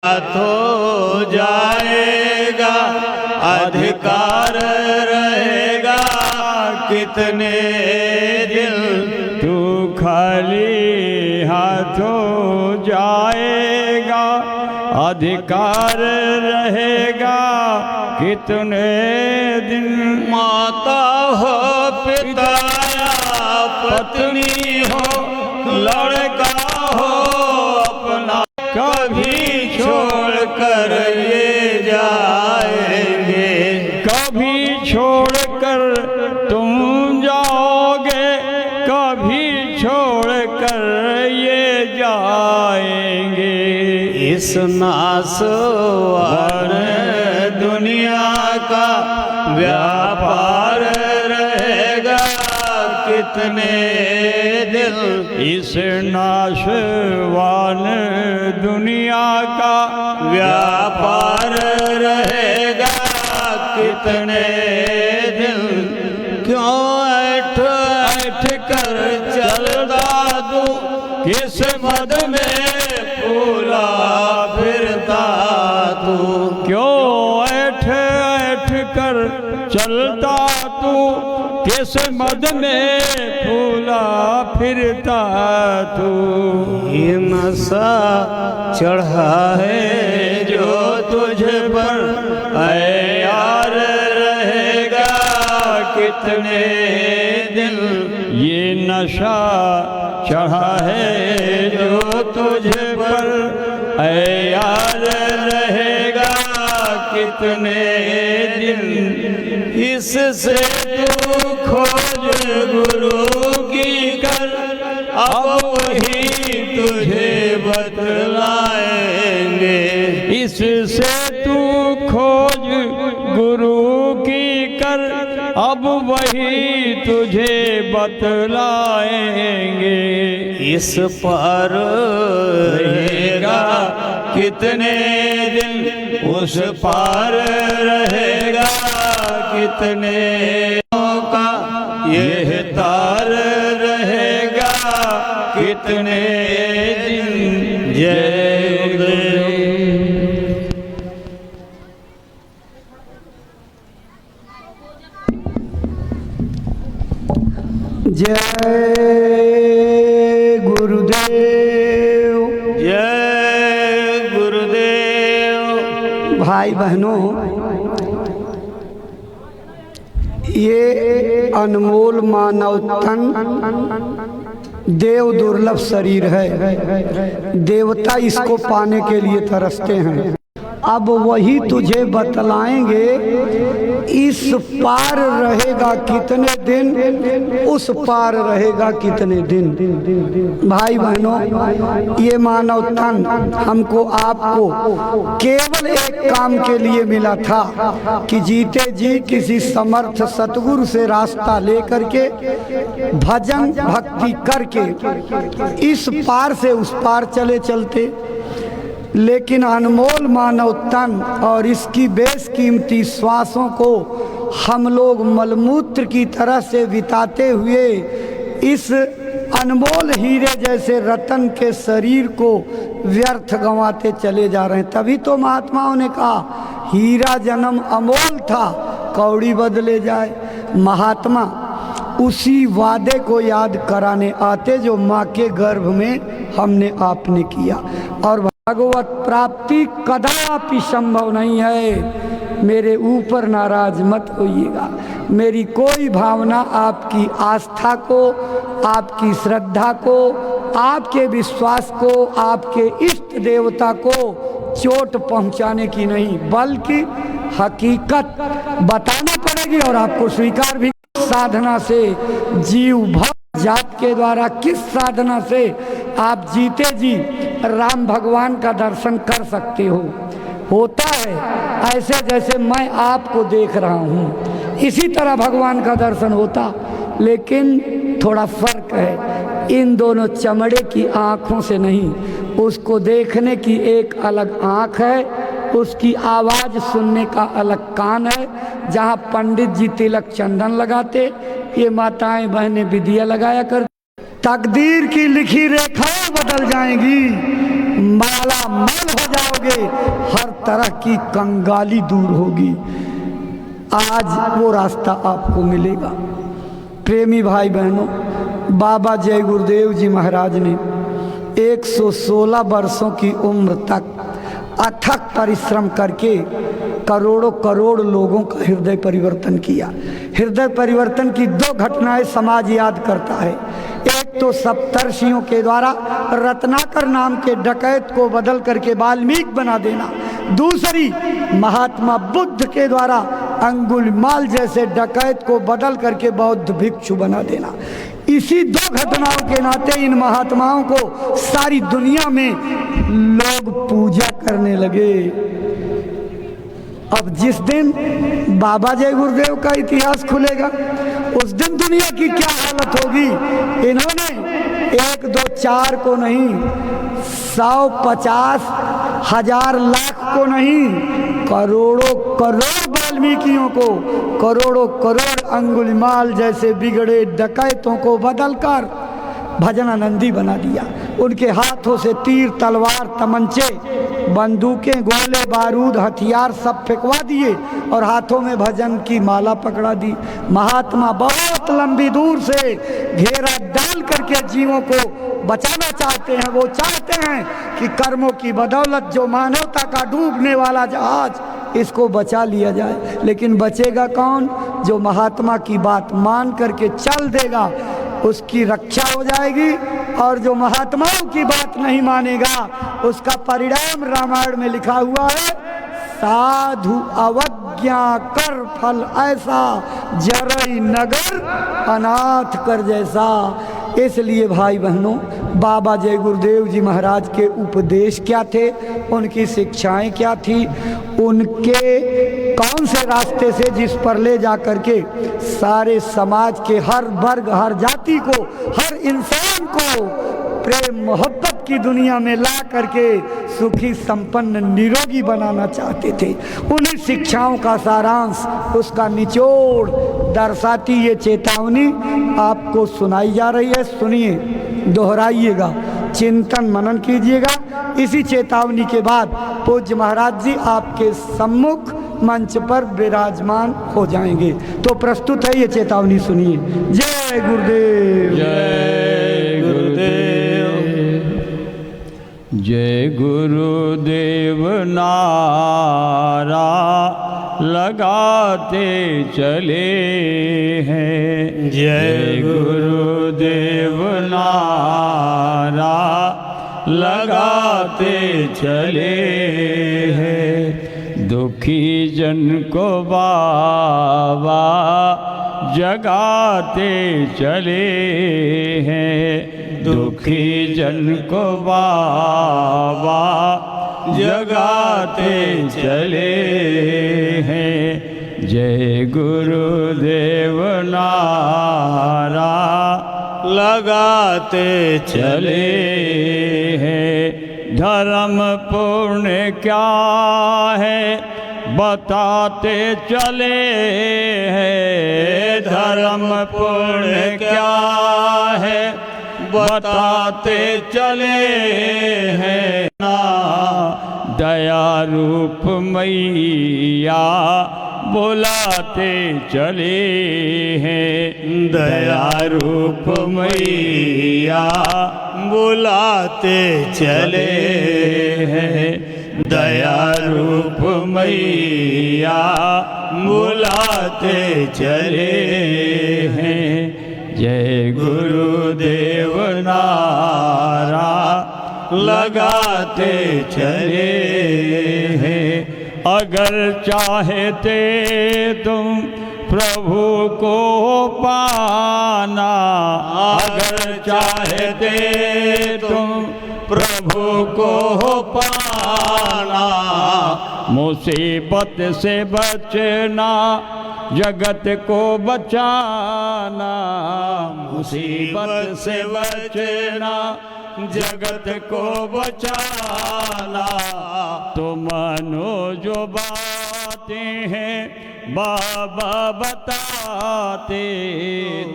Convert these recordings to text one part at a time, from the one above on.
हो जाएगा, अधिकार रहेगा कितने दिल। तू खाली हाथ हो जाएगा, अधिकार रहेगा कितने दिन। माता हो पिता या पत्नी हो, लड़का हो अपना, कभी छोड़ कर ये जाएंगे। कभी छोड़ कर तुम जाओगे, कभी छोड़ कर ये जाएंगे। इस नासवार दुनिया का व्यापार रहेगा कितने दिल। इस नाशवान दुनिया का व्यापार रहेगा कितने दिल। क्यों ऐठ ऐठ कर चलता तू, किस मद में फूला फिरता तू। क्यों ऐठ ऐठ कर चलता तू, किस मद में फूला फिरता तू। ये नशा चढ़ा है जो तुझ पर, ऐ यार रहेगा कितने दिन। ये नशा चढ़ा है जो तुझ पर, ऐ यार रहेगा कितने दिन। इससे तू खोज गुरु की कर, अब वही तुझे बतलाएंगे। इससे तू खोज गुरु की कर, अब वही तुझे बतलाएंगे। इस पार रहेगा कितने दिन, उस पार रहेगा कितने का, यह तार रहेगा कितने दिन। जय गुरुदेव। जय गुरुदेव। जय गुरुदेव। भाई बहनों, ये अनमोल मानव तन देव दुर्लभ शरीर है। देवता इसको पाने के लिए तरसते हैं। अब वही तुझे बतलाएंगे, इस पार रहेगा कितने दिन, उस पार रहेगा कितने दिन। भाई बहनों, ये मानव तन हमको आपको केवल एक काम के लिए मिला था कि जीते जी किसी समर्थ सतगुरु से रास्ता लेकर के भजन भक्ति करके इस पार से उस पार चले चलते। लेकिन अनमोल मानव तन और इसकी बेशकीमती श्वासों को हम लोग मलमूत्र की तरह से बिताते हुए इस अनमोल हीरे जैसे रतन के शरीर को व्यर्थ गंवाते चले जा रहे हैं। तभी तो महात्माओं ने कहा हीरा जन्म अमोल था, कौड़ी बदले जाए। महात्मा उसी वादे को याद कराने आते जो माँ के गर्भ में हमने आपने किया। और भगवत प्राप्ति कदापि संभव नहीं है। मेरे ऊपर नाराज मत होइएगा। मेरी कोई भावना आपकी आस्था को, आपकी श्रद्धा को, आपके विश्वास को, आपके इष्ट देवता को चोट पहुंचाने की नहीं, बल्कि हकीकत बताना पड़ेगी और आपको स्वीकार भी। साधना से जीव भक्त जात के द्वारा किस साधना से आप जीते जी राम भगवान का दर्शन कर सकते हो। होता है ऐसे जैसे मैं आपको देख रहा हूँ, इसी तरह भगवान का दर्शन होता। लेकिन थोड़ा फर्क है, इन दोनों चमड़े की आँखों से नहीं। उसको देखने की एक अलग आँख है, उसकी आवाज़ सुनने का अलग कान है। जहाँ पंडित जी तिलक चंदन लगाते, ये माताएं बहनें विधिया लगाया कर। तकदीर की लिखी रेखाएं बदल जाएंगी, माला माल हो जाओ जाओगे, हर तरह की कंगाली दूर होगी। आज वो रास्ता आपको मिलेगा। प्रेमी भाई बहनों, बाबा जय गुरुदेव जी महाराज ने 116 वर्षों की उम्र तक अथक परिश्रम करके करोड़ों करोड़ लोगों का हृदय परिवर्तन किया। हृदय परिवर्तन की दो घटनाएं समाज याद करता है। एक तो सप्तर्षियों के द्वारा रत्नाकर नाम के डकैत को बदल करके वाल्मीकि बना देना, दूसरी महात्मा बुद्ध के द्वारा अंगुलीमाल जैसे डकैत को बदल करके बौद्ध भिक्षु बना देना। इसी दो घटनाओं के नाते इन महात्माओं को सारी दुनिया में लोग पूजा करने लगे। अब जिस दिन बाबा जय गुरुदेव का इतिहास खुलेगा, उस दिन दुनिया की क्या हालत होगी। इन्होंने 1 2 4 को नहीं, 100 50 हजार लाख को नहीं, करोड़ों करोड़ वाल्मीकियों को, करोड़ों करोड़ अंगुलीमाल जैसे बिगड़े डकैतों को बदलकर भजनानंदी बना दिया। उनके हाथों से तीर तलवार तमंचे बंदूकें गोले बारूद हथियार सब फेंकवा दिए और हाथों में भजन की माला पकड़ा दी। महात्मा बहुत लंबी दूर से घेरा डाल करके जीवों को बचाना चाहते हैं। वो चाहते हैं कि कर्मों की बदौलत जो मानवता का डूबने वाला जहाज, इसको बचा लिया जाए। लेकिन बचेगा कौन? जो महात्मा की बात मान करके चल देगा, उसकी रक्षा हो जाएगी। और जो महात्माओं की बात नहीं मानेगा, उसका परिणाम रामायण में लिखा हुआ है, साधु अवज्ञा कर फल ऐसा, जरई नगर अनाथ कर जैसा। इसलिए भाई बहनों, बाबा जय गुरुदेव जी महाराज के उपदेश क्या थे, उनकी शिक्षाएं क्या थी, उनके कौन से रास्ते से जिस पर ले जा करके सारे समाज के हर वर्ग, हर जाति को, हर इंसान को प्रेम मोहब्बत की दुनिया में ला करके सुखी संपन्न निरोगी बनाना चाहते थे। उन्हीं शिक्षाओं का सारांश, उसका निचोड़ दर्शाती ये चेतावनी आपको सुनाई जा रही है। सुनिए, दोहराइएगा, चिंतन मनन कीजिएगा। इसी चेतावनी के बाद पूज्य महाराज जी आपके सम्मुख मंच पर विराजमान हो जाएंगे। तो प्रस्तुत है ये चेतावनी, सुनिए। जय गुरुदेव। जय गुरुदेव। जय गुरुदेव नारा लगाते चले हैं। जय गुरुदेव नारा लगाते चले हैं। दुखी जन को बाबा जगाते चले हैं। दुखी जन को बाबा जगाते चले हैं। जय गुरुदेव नारा लगाते चले हैं। धर्म पुण्य क्या है बताते चले हैं। धर्म पुण्य क्या है बताते चले हैं। दया रूप मैया बुलाते चले हैं। दया रूप मैया बुलाते चले हैं। दया रूप मैया बुलाते चले हैं। जय गुरुदेव नारा लगाते चले हैं। अगर चाहते तुम प्रभु को पाना, अगर चाहते तुम प्रभु को पाना, मुसीबत से बचना जगत को बचाना। मुसीबत से बचना जगत को बचाना। तो मानो जो बातें हैं बाबा बताते,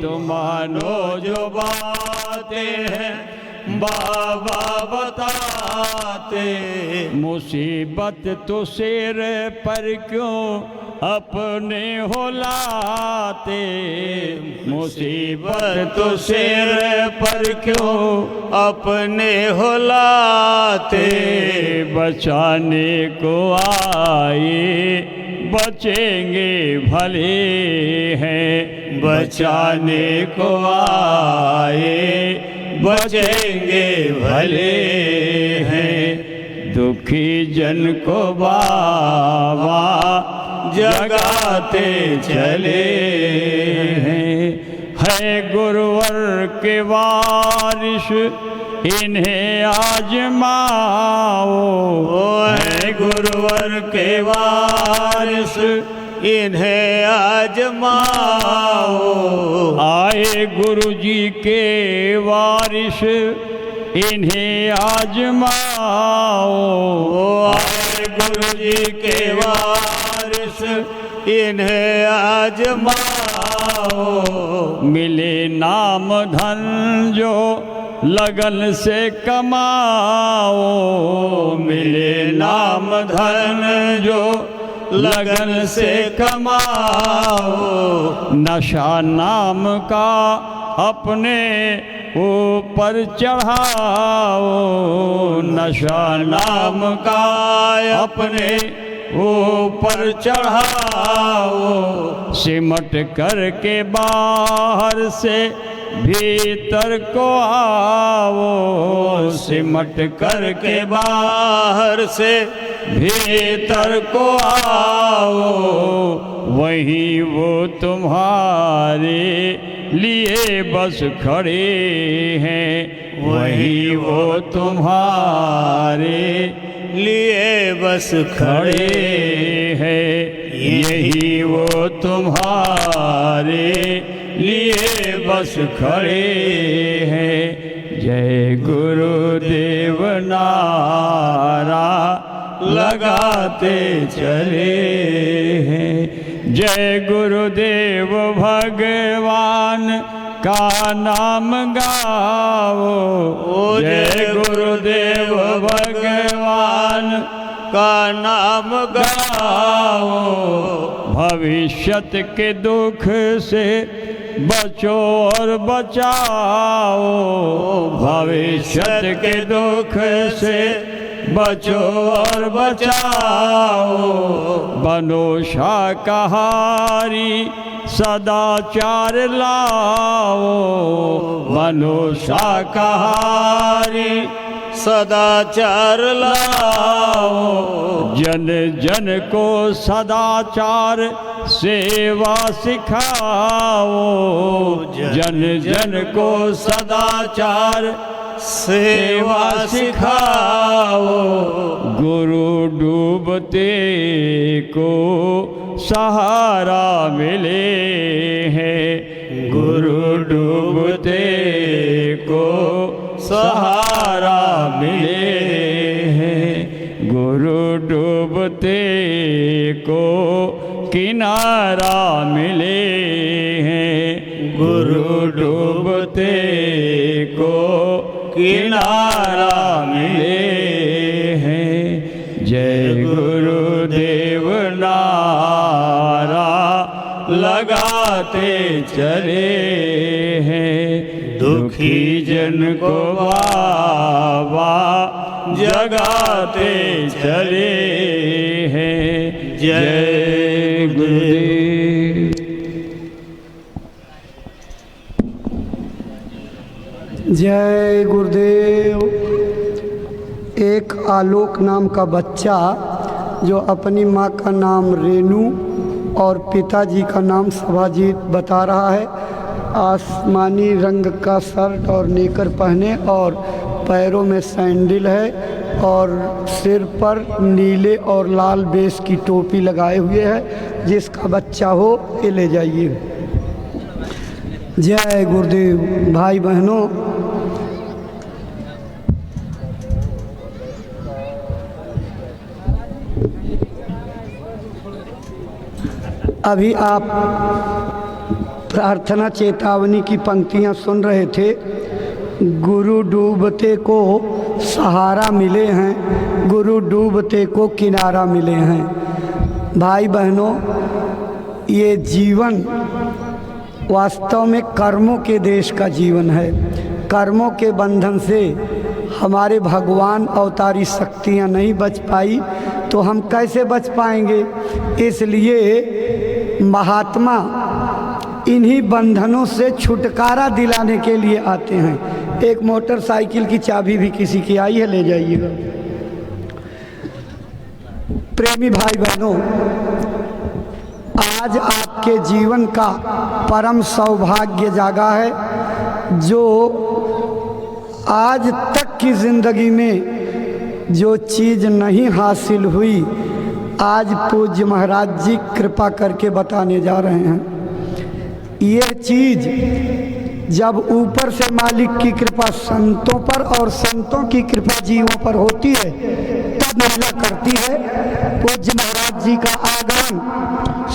तो मानो जो बातें हैं बाबा बताते। मुसीबत तो सिर पर क्यों अपने हो लाते, मुसीबत तो सिर पर क्यों अपने हो लाते। बचाने को आए बचेंगे भले हैं, बचाने को आए बचेंगे भले हैं। दुखी जन को बाबा जगाते चले हैं। है गुरुवर के वारिस इन्हें आजमाओ, है गुरुवर के वारिस इन्हें आजमाओ। आए गुरु जी के वारिस इन्हें आजमाओ। आए गुरु जी के वारिस इन्हें आजमाओ। मिले नाम धन जो लगन से कमाओ, मिले नाम धन जो लगन से कमाओ। नशा नाम का अपने ऊपर चढ़ाओ, नशा नाम का अपने ऊपर चढ़ाओ। सिमट कर के बाहर से भीतर को आओ, सिमट कर के बाहर से भीतर को आओ। वहीं वो तुम्हारे लिए बस खड़े हैं, वहीं वो तुम्हारे लिए बस खड़े हैं। यही वो तुम्हारे लिए बस खड़े हैं। जय गुरुदेव नारा लगाते चले हैं। जय गुरुदेव भगवान का नाम गाओ, जय गुरुदेव भगवान का नाम गाओ। भविष्यत के दुख से बचो और बचाओ, भविष्यत के दुख से बचो और बचाओ। बनो शाकाहारी सदाचार लाओ, बनो शाकाहारी सदाचार लाओ। जन जन को सदाचार सेवा सिखाओ, जन जन को सदाचार सेवा सिखाओ। गुरु डूबते को सहारा मिले हैं, गुरु डूबते को सहारा मिले हैं। गुरु डूबते को किनारा मिले हैं, गुरु डूबते को किनारा मिले हैं। जय गुरुदेव नारा लगाते चले हैं। दुखी जन को बाबा जगाते चले हैं। जय गुरुदेव। जय गुरुदेव। एक आलोक नाम का बच्चा जो अपनी माँ का नाम रेनू और पिताजी का नाम सभाजीत बता रहा है, आसमानी रंग का शर्ट और नेकर पहने और पैरों में सैंडल है और सिर पर नीले और लाल बेस की टोपी लगाए हुए है। जिसका बच्चा हो ये ले जाइए। जय गुरुदेव। भाई बहनों, अभी आप प्रार्थना चेतावनी की पंक्तियां सुन रहे थे। गुरु डूबते को सहारा मिले हैं, गुरु डूबते को किनारा मिले हैं। भाई बहनों, ये जीवन वास्तव में कर्मों के देश का जीवन है। कर्मों के बंधन से हमारे भगवान अवतारी शक्तियाँ नहीं बच पाई तो हम कैसे बच पाएंगे। इसलिए महात्मा इन्हीं बंधनों से छुटकारा दिलाने के लिए आते हैं। एक मोटरसाइकिल की चाबी भी किसी की आई है, ले जाइएगा। प्रेमी भाई बहनों, आज आपके जीवन का परम सौभाग्य जागा है। जो आज तक की जिंदगी में जो चीज़ नहीं हासिल हुई, आज पूज्य महाराज जी कृपा करके बताने जा रहे हैं। यह चीज़ जब ऊपर से मालिक की कृपा संतों पर और संतों की कृपा जीवों पर होती है तब मिला करती है। पूज्य महाराज जी का आगमन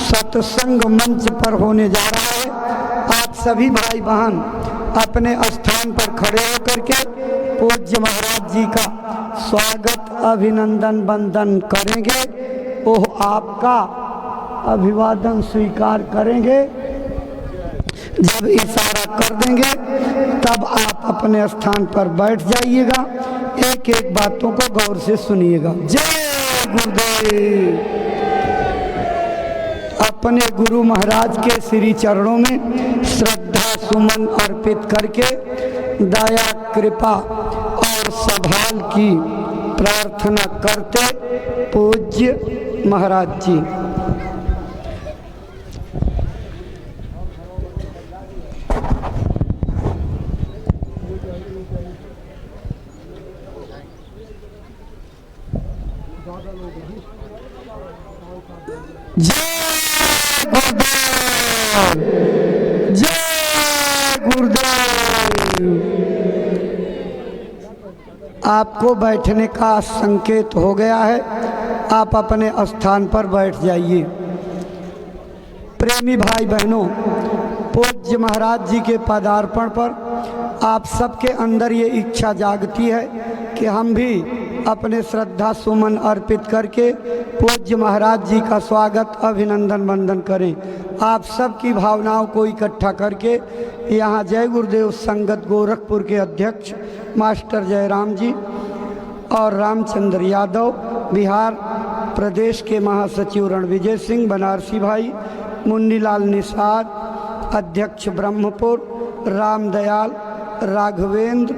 सत्संग मंच पर होने जा रहा है। आप सभी भाई बहन अपने स्थान पर खड़े होकर के पूज्य महाराज जी का स्वागत अभिनंदन वंदन करेंगे। ओह आपका अभिवादन स्वीकार करेंगे। जब इशारा कर देंगे तब आप अपने स्थान पर बैठ जाइएगा। एक एक बातों को गौर से सुनिएगा। जय गुरुदेव। अपने गुरु महाराज के श्री चरणों में श्रद्धा सुमन अर्पित करके दया कृपा और संभाल की प्रार्थना करते पूज्य महाराज जी। जय गुरुदेव, जय गुरुदेव। आपको बैठने का संकेत हो गया है, आप अपने स्थान पर बैठ जाइए। प्रेमी भाई बहनों, पूज्य महाराज जी के पदार्पण पर आप सबके अंदर ये इच्छा जागती है कि हम भी अपने श्रद्धा सुमन अर्पित करके पूज्य महाराज जी का स्वागत अभिनंदन वंदन करें। आप सबकी भावनाओं को इकट्ठा करके यहाँ जय गुरुदेव संगत गोरखपुर के अध्यक्ष मास्टर जयराम जी और रामचंद्र यादव, बिहार प्रदेश के महासचिव रणविजय सिंह, बनारसी भाई मुन्नीलाल निषाद, अध्यक्ष ब्रह्मपुर रामदयाल, राघवेंद्र,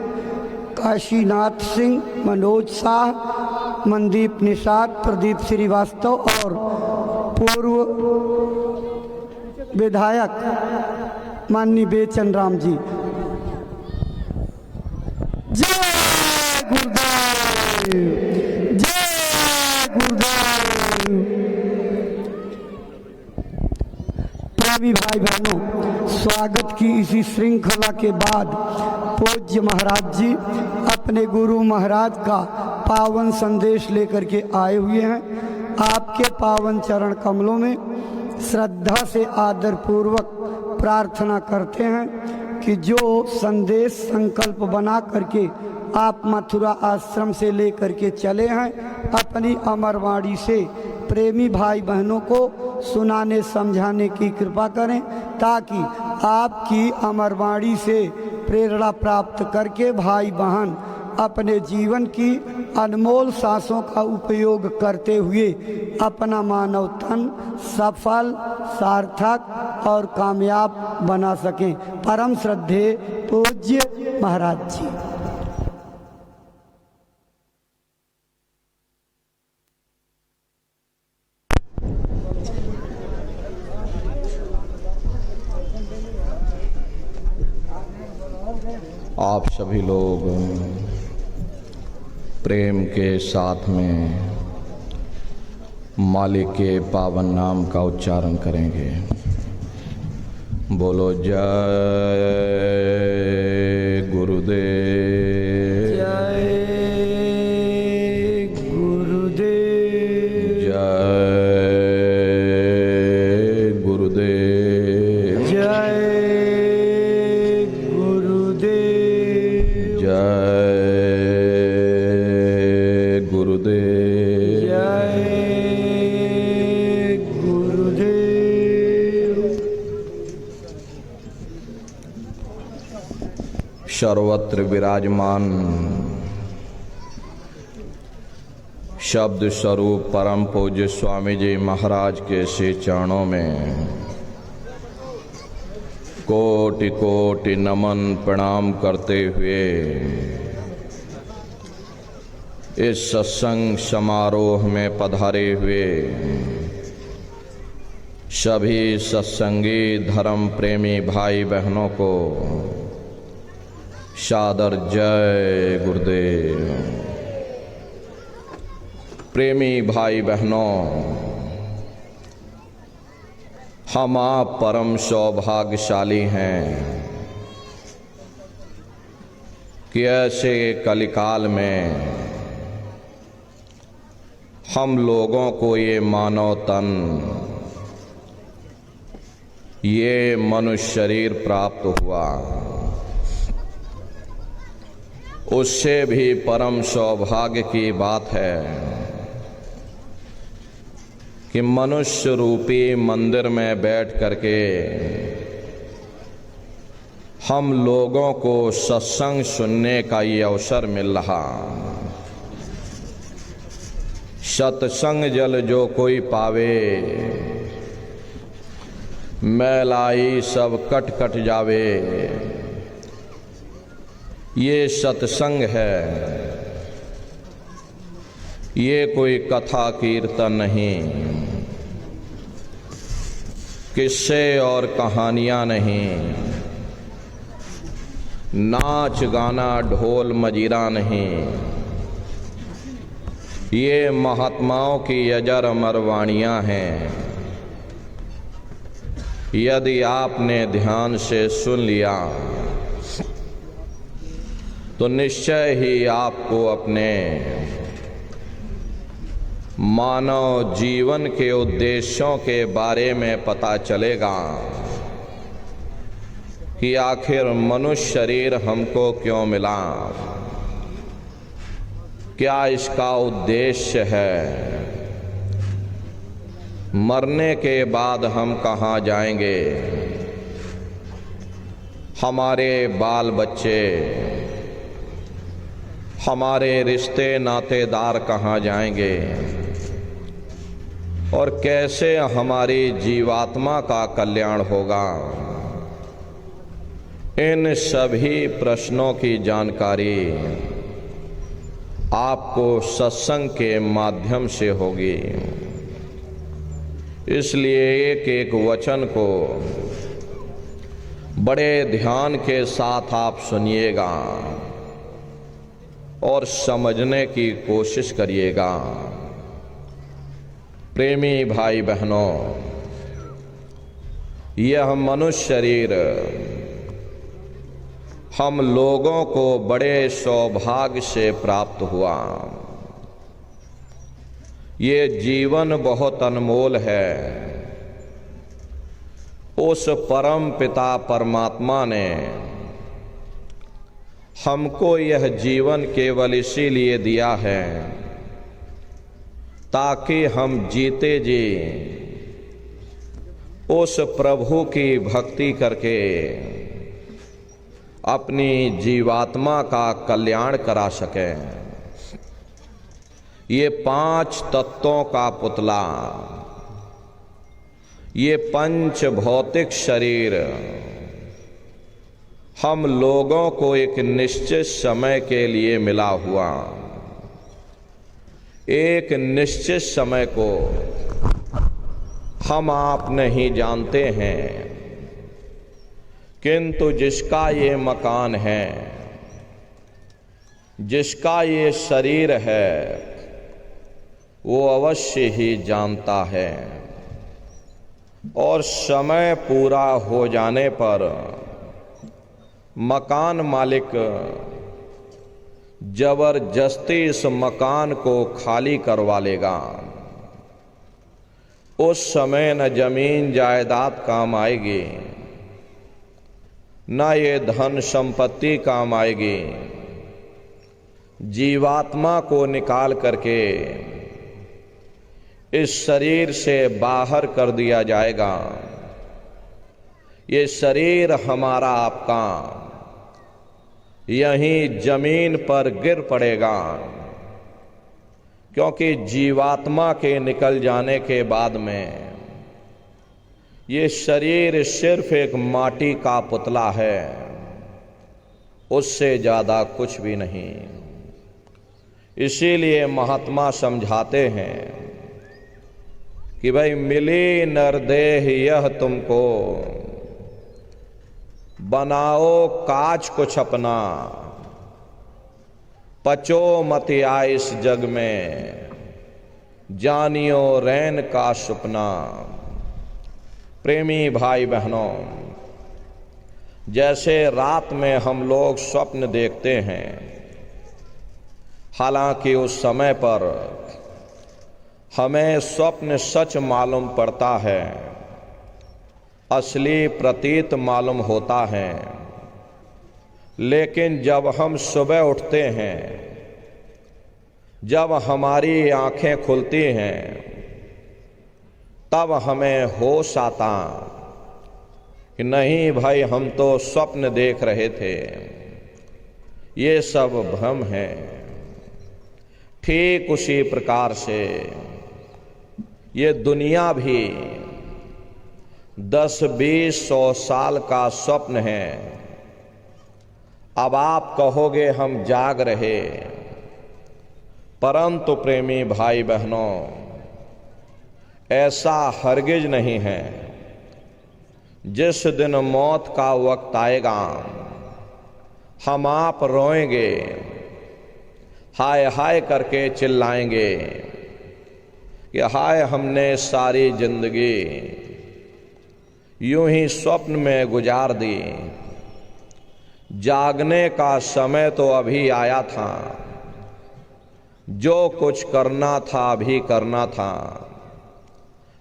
काशीनाथ सिंह, मनोज शाह, मनदीप निषाद, प्रदीप श्रीवास्तव और पूर्व विधायक माननीय बेचन राम जी। जय गुरुदेव, जय गुरुदेव। प्रेमी भाई बहनों, स्वागत की इसी श्रृंखला के बाद पूज्य महाराज जी अपने गुरु महाराज का पावन संदेश लेकर के आए हुए हैं। आपके पावन चरण कमलों में श्रद्धा से आदर पूर्वक प्रार्थना करते हैं कि जो संदेश संकल्प बना करके आप मथुरा आश्रम से लेकर के चले हैं, अपनी अमरवाणी से प्रेमी भाई बहनों को सुनाने समझाने की कृपा करें, ताकि आपकी अमरवाणी से प्रेरणा प्राप्त करके भाई बहन अपने जीवन की अनमोल सांसों का उपयोग करते हुए अपना मानव तन सफल, सार्थक और कामयाब बना सकें। परम श्रद्धेय पूज्य महाराज जी। आप सभी लोग प्रेम के साथ में मालिक के पावन नाम का उच्चारण करेंगे। बोलो जय गुरुदेव, जय गुरुदेव, जय गुरुदेव, जय गुरुदेव। सर्वत्र विराजमान शब्द स्वरूप परम पूज्य स्वामी जी महाराज के श्री चरणों में कोटि कोटि नमन प्रणाम करते हुए इस सत्संग समारोह में पधारे हुए सभी सत्संगी धर्म प्रेमी भाई बहनों को सादर जय गुरुदेव। प्रेमी भाई बहनों, हम आप परम सौभाग्यशाली हैं कि ऐसे कलिकाल में हम लोगों को ये मानव तन, ये मनुष्य शरीर प्राप्त हुआ। उससे भी परम सौभाग्य की बात है कि मनुष्य रूपी मंदिर में बैठ करके हम लोगों को सत्संग सुनने का ये अवसर मिल रहा। सत्संग जल जो कोई पावे, मैलाई सब कट कट जावे। ये सत्संग है, ये कोई कथा कीर्तन नहीं, किस्से और कहानियां नहीं, नाच गाना ढोल मजीरा नहीं। ये महात्माओं की अजर अमर वाणियां हैं। यदि आपने ध्यान से सुन लिया तो निश्चय ही आपको अपने मानव जीवन के उद्देश्यों के बारे में पता चलेगा कि आखिर मनुष्य शरीर हमको क्यों मिला, क्या इसका उद्देश्य है, मरने के बाद हम कहाँ जाएंगे, हमारे बाल बच्चे, हमारे रिश्ते नातेदार कहाँ जाएंगे और कैसे हमारी जीवात्मा का कल्याण होगा। इन सभी प्रश्नों की जानकारी आपको सत्संग के माध्यम से होगी। इसलिए एक एक वचन को बड़े ध्यान के साथ आप सुनिएगा और समझने की कोशिश करिएगा। प्रेमी भाई बहनों, यह मनुष्य शरीर हम लोगों को बड़े सौभाग्य से प्राप्त हुआ। ये जीवन बहुत अनमोल है। उस परम पिता परमात्मा ने हमको यह जीवन केवल इसीलिए दिया है ताकि हम जीते जी उस प्रभु की भक्ति करके अपनी जीवात्मा का कल्याण करा सकें। ये 5 तत्वों का पुतला, ये पंच भौतिक शरीर हम लोगों को एक निश्चित समय के लिए मिला हुआ। एक निश्चित समय को हम आप नहीं जानते हैं, किंतु जिसका ये मकान है, जिसका ये शरीर है, वो अवश्य ही जानता है। और समय पूरा हो जाने पर मकान मालिक जबरदस्ती इस मकान को खाली करवा लेगा। उस समय न जमीन जायदाद काम आएगी, न ये धन संपत्ति काम आएगी। जीवात्मा को निकाल करके इस शरीर से बाहर कर दिया जाएगा। ये शरीर हमारा आपका यहीं जमीन पर गिर पड़ेगा, क्योंकि जीवात्मा के निकल जाने के बाद में ये शरीर सिर्फ एक माटी का पुतला है, उससे ज्यादा कुछ भी नहीं। इसीलिए महात्मा समझाते हैं कि भाई मिली नरदेह यह तुमको, बनाओ काज कुछ अपना, पचो मत आ इस जग में, जानियो रैन का सपना। प्रेमी भाई बहनों, जैसे रात में हम लोग स्वप्न देखते हैं, हालांकि उस समय पर हमें स्वप्न सच मालूम पड़ता है, असली प्रतीत मालूम होता है, लेकिन जब हम सुबह उठते हैं, जब हमारी आंखें खुलती हैं, तब हमें होश आता कि नहीं भाई, हम तो स्वप्न देख रहे थे, ये सब भ्रम है। ठीक उसी प्रकार से ये दुनिया भी 10-20-100 साल का स्वप्न है। अब आप कहोगे हम जाग रहे, परंतु प्रेमी भाई बहनों, ऐसा हरगिज नहीं है। जिस दिन मौत का वक्त आएगा, हम आप रोएंगे, हाय हाय करके चिल्लाएंगे कि हाय, हमने सारी जिंदगी यूं ही स्वप्न में गुजार दी, जागने का समय तो अभी आया था, जो कुछ करना था अभी करना था।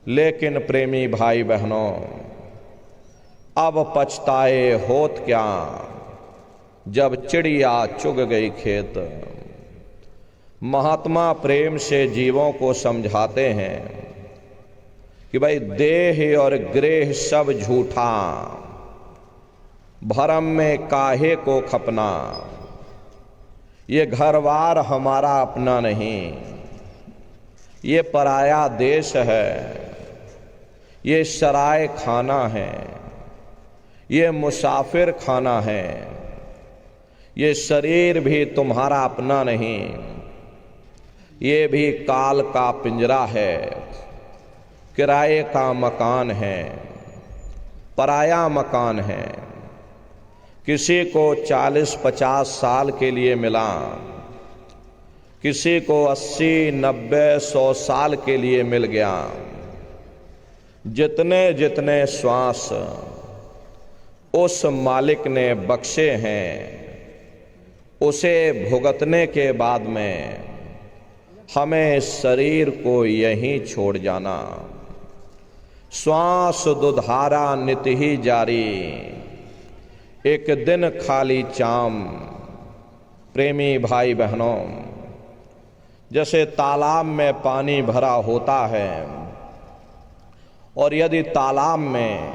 लेकिन प्रेमी भाई बहनों, अब पछताए होत क्या, जब चिड़िया चुग गई खेत। महात्मा प्रेम से जीवों को समझाते हैं कि भाई देह और गृह सब झूठा, भरम में काहे को खपना। ये घरवार हमारा अपना नहीं, ये पराया देश है, ये सराय खाना है, ये मुसाफिर खाना है। ये शरीर भी तुम्हारा अपना नहीं, ये भी काल का पिंजरा है, किराए का मकान है, पराया मकान है। किसी को 40-50 साल के लिए मिला, किसी को 80-90-100 साल के लिए मिल गया। जितने जितने श्वास उस मालिक ने बख्शे हैं, उसे भुगतने के बाद में हमें इस शरीर को यहीं छोड़ जाना। श्वास दुधारा नित ही जारी, एक दिन खाली चाम। प्रेमी भाई बहनों, जैसे तालाब में पानी भरा होता है और यदि तालाब में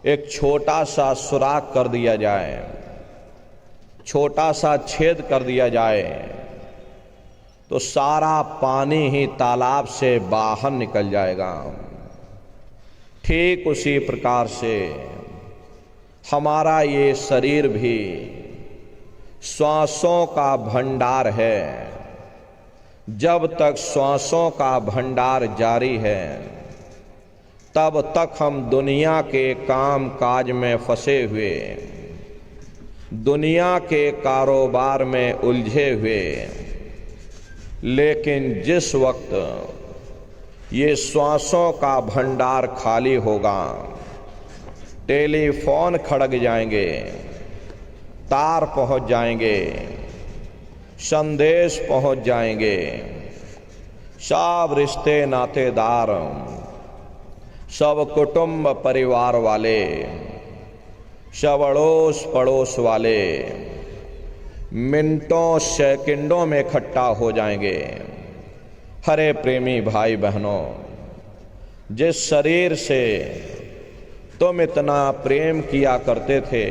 एक छोटा सा सुराख कर दिया जाए, छोटा सा छेद कर दिया जाए, तो सारा पानी ही तालाब से बाहर निकल जाएगा। ठीक उसी प्रकार से हमारा ये शरीर भी श्वासों का भंडार है। जब तक श्वासों का भंडार जारी है, तब तक हम दुनिया के काम काज में फंसे हुए, दुनिया के कारोबार में उलझे हुए। लेकिन जिस वक्त ये श्वासों का भंडार खाली होगा, टेलीफोन खड़क जाएंगे, तार पहुंच जाएंगे, संदेश पहुंच जाएंगे, सब रिश्ते नातेदार, सब कुटुंब परिवार वाले, सब अड़ोस पड़ोस वाले मिनटों सेकंडों में इकट्ठा हो जाएंगे। हरे प्रेमी भाई बहनों, जिस शरीर से तुम इतना प्रेम किया करते थे,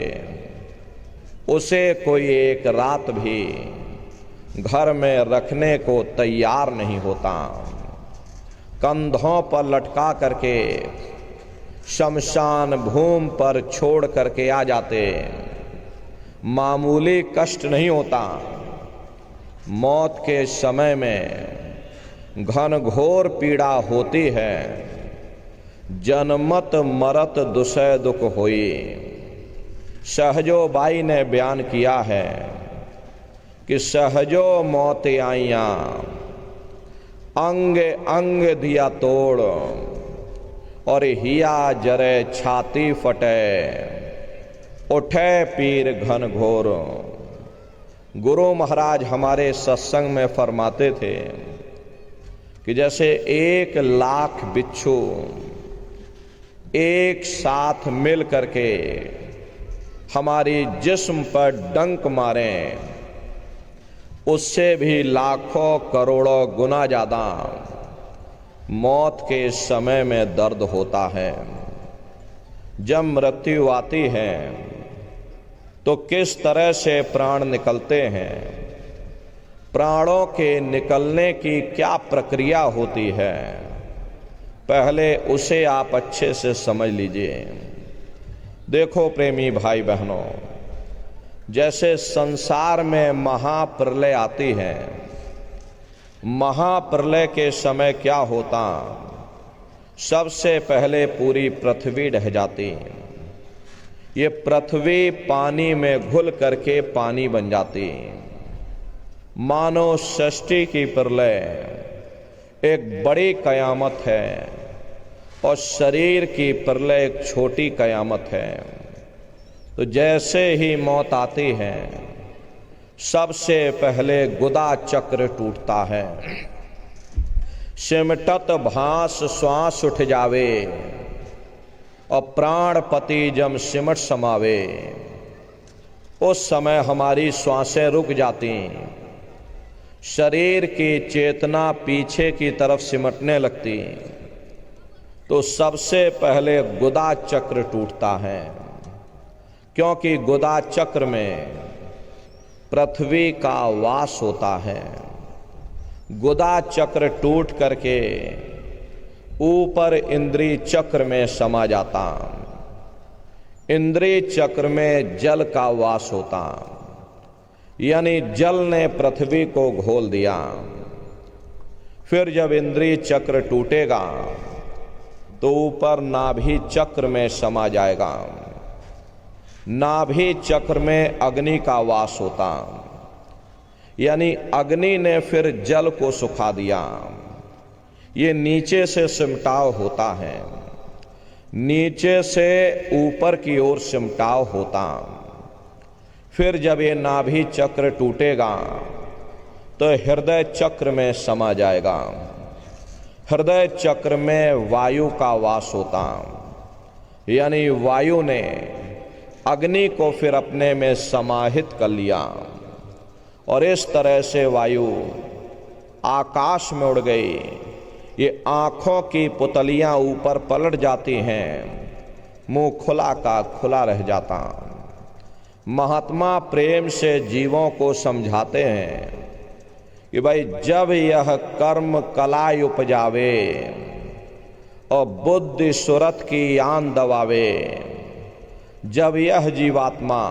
उसे कोई एक रात भी घर में रखने को तैयार नहीं होता। कंधों पर लटका करके शमशान भूमि पर छोड़ करके आ जाते। मामूली कष्ट नहीं होता। मौत के समय में घनघोर पीड़ा होती है। जनमत मरत दुसै दुख होई। सहजो बाई ने बयान किया है कि सहजो मौत आइया, अंग अंग दिया तोड़, और हिया जरे छाती फटे, उठे पीर घन घोर। गुरु महाराज हमारे सत्संग में फरमाते थे कि जैसे 1,00,000 बिच्छू एक साथ मिल करके हमारी जिस्म पर डंक मारें, उससे भी लाखों करोड़ों गुना ज्यादा मौत के समय में दर्द होता है। जब मृत्यु आती है तो किस तरह से प्राण निकलते हैं, प्राणों के निकलने की क्या प्रक्रिया होती है, पहले उसे आप अच्छे से समझ लीजिए। देखो प्रेमी भाई बहनों, जैसे संसार में महाप्रलय आती है, महाप्रलय के समय क्या होता, सबसे पहले पूरी पृथ्वी ढह जाती। ये पृथ्वी पानी में घुल करके पानी बन जाती। मानो सृष्टि की प्रलय एक बड़ी कयामत है और शरीर की प्रलय एक छोटी कयामत है। तो जैसे ही मौत आती है, सबसे पहले गुदा चक्र टूटता है। सिमटत भास श्वास उठ जावे, और प्राणपति जब सिमट समावे, उस समय हमारी श्वासें रुक जाती, शरीर की चेतना पीछे की तरफ सिमटने लगती। तो सबसे पहले गुदा चक्र टूटता है, क्योंकि गुदा चक्र में पृथ्वी का वास होता है। गुदा चक्र टूट करके ऊपर इंद्रिय चक्र में समा जाता। इंद्रिय चक्र में जल का वास होता, यानी जल ने पृथ्वी को घोल दिया। फिर जब इंद्रिय चक्र टूटेगा तो ऊपर नाभि चक्र में समा जाएगा। नाभि चक्र में अग्नि का वास होता, यानी अग्नि ने फिर जल को सुखा दिया। ये नीचे से सिमटाव होता है, नीचे से ऊपर की ओर सिमटाव होता। फिर जब ये नाभि चक्र टूटेगा तो हृदय चक्र में समा जाएगा। हृदय चक्र में वायु का वास होता, यानी वायु ने अग्नि को फिर अपने में समाहित कर लिया, और इस तरह से वायु आकाश में उड़ गई। ये आंखों की पुतलियां ऊपर पलट जाती हैं, मुंह खुला का खुला रह जाता। महात्मा प्रेम से जीवों को समझाते हैं कि भाई जब यह कर्म कलाई उपजावे और बुद्धि सुरत की आन दबावे, जब यह जीवात्मा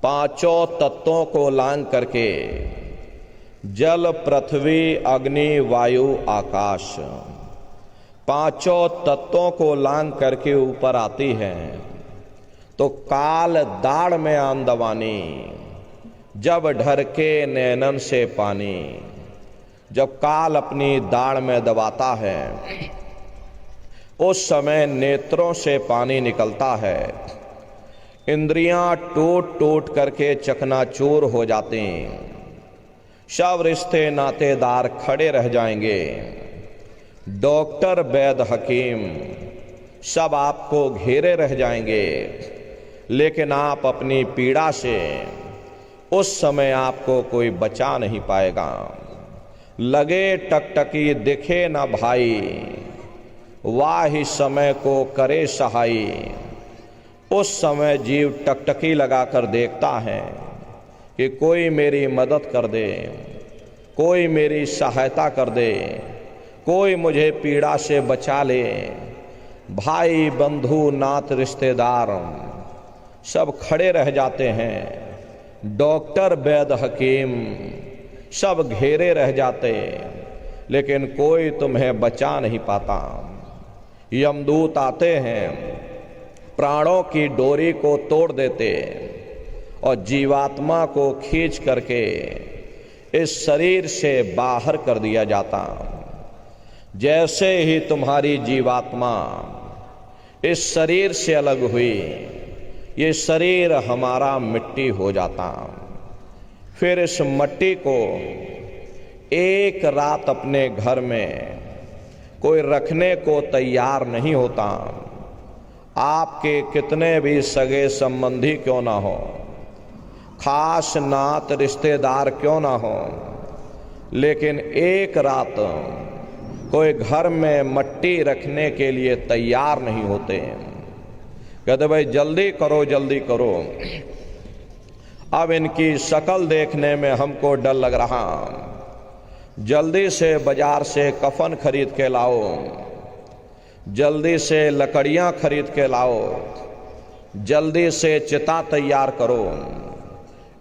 पांचों तत्वों को लांग करके जल पृथ्वी अग्नि वायु आकाश पांचों तत्वों को लांग करके ऊपर आती है, तो काल दाढ़ में आन दबानी, जब ढरके नैनन से पानी। जब काल अपनी दाढ़ में दबाता है, उस समय नेत्रों से पानी निकलता है। इंद्रियां टूट टूट करके चकनाचूर हो जाती, सब रिश्ते नातेदार खड़े रह जाएंगे। डॉक्टर वैद्य हकीम सब आपको घेरे रह जाएंगे, लेकिन आप अपनी पीड़ा से उस समय आपको कोई बचा नहीं पाएगा। लगे टकटकी दिखे न भाई, वाहि समय को करे सहाई। उस समय जीव टकटकी लगाकर देखता है कि कोई मेरी मदद कर दे, कोई मेरी सहायता कर दे, कोई मुझे पीड़ा से बचा ले। भाई बंधु नात रिश्तेदार सब खड़े रह जाते हैं, डॉक्टर वैद्य हकीम सब घेरे रह जाते, लेकिन कोई तुम्हें बचा नहीं पाता। यमदूत आते हैं, प्राणों की डोरी को तोड़ देते और जीवात्मा को खींच करके इस शरीर से बाहर कर दिया जाता। जैसे ही तुम्हारी जीवात्मा इस शरीर से अलग हुई, ये शरीर हमारा मिट्टी हो जाता। फिर इस मिट्टी को एक रात अपने घर में कोई रखने को तैयार नहीं होता। आपके कितने भी सगे संबंधी क्यों ना हो, खास नात रिश्तेदार क्यों ना हो, लेकिन एक रात कोई घर में मिट्टी रखने के लिए तैयार नहीं होते। कहते भाई जल्दी करो जल्दी करो, अब इनकी शक्ल देखने में हमको डर लग रहा, जल्दी से बाजार से कफन खरीद के लाओ, जल्दी से लकड़ियां खरीद के लाओ, जल्दी से चिता तैयार करो,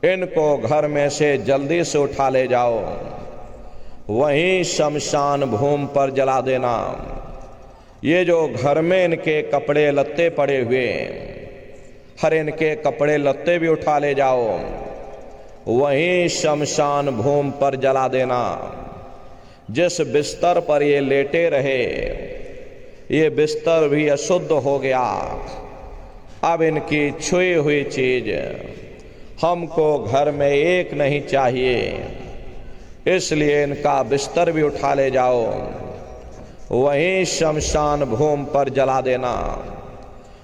इनको घर में से जल्दी से उठा ले जाओ, वहीं शमशान भूमि पर जला देना। ये जो घर में इनके कपड़े लत्ते पड़े हुए, हर इनके कपड़े लत्ते भी उठा ले जाओ, वहीं शमशान भूमि पर जला देना। जिस बिस्तर पर ये लेटे रहे, ये बिस्तर भी अशुद्ध हो गया। अब इनकी छुई हुई चीज हमको घर में एक नहीं चाहिए, इसलिए इनका बिस्तर भी उठा ले जाओ, वहीं शमशान भूमि पर जला देना।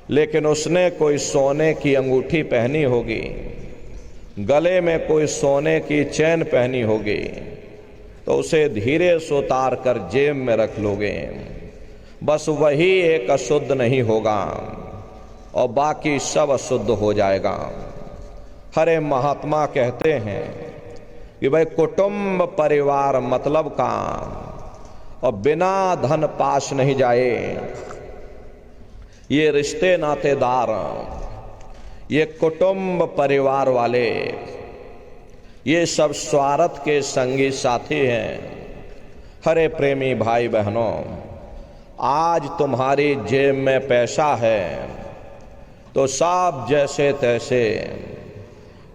लेकिन उसने कोई सोने की अंगूठी पहनी होगी, गले में कोई सोने की चैन पहनी होगी, तो उसे धीरे से उतार कर जेब में रख लोगे। बस वही एक अशुद्ध नहीं होगा और बाकी सब अशुद्ध हो जाएगा। हरे महात्मा कहते हैं कि भाई कुटुंब परिवार मतलब का, और बिना धन पास नहीं जाए। ये रिश्ते नातेदार, ये कुटुंब परिवार वाले, ये सब स्वार्थ के संगी साथी हैं। हरे प्रेमी भाई बहनों, आज तुम्हारी जेब में पैसा है तो सब जैसे तैसे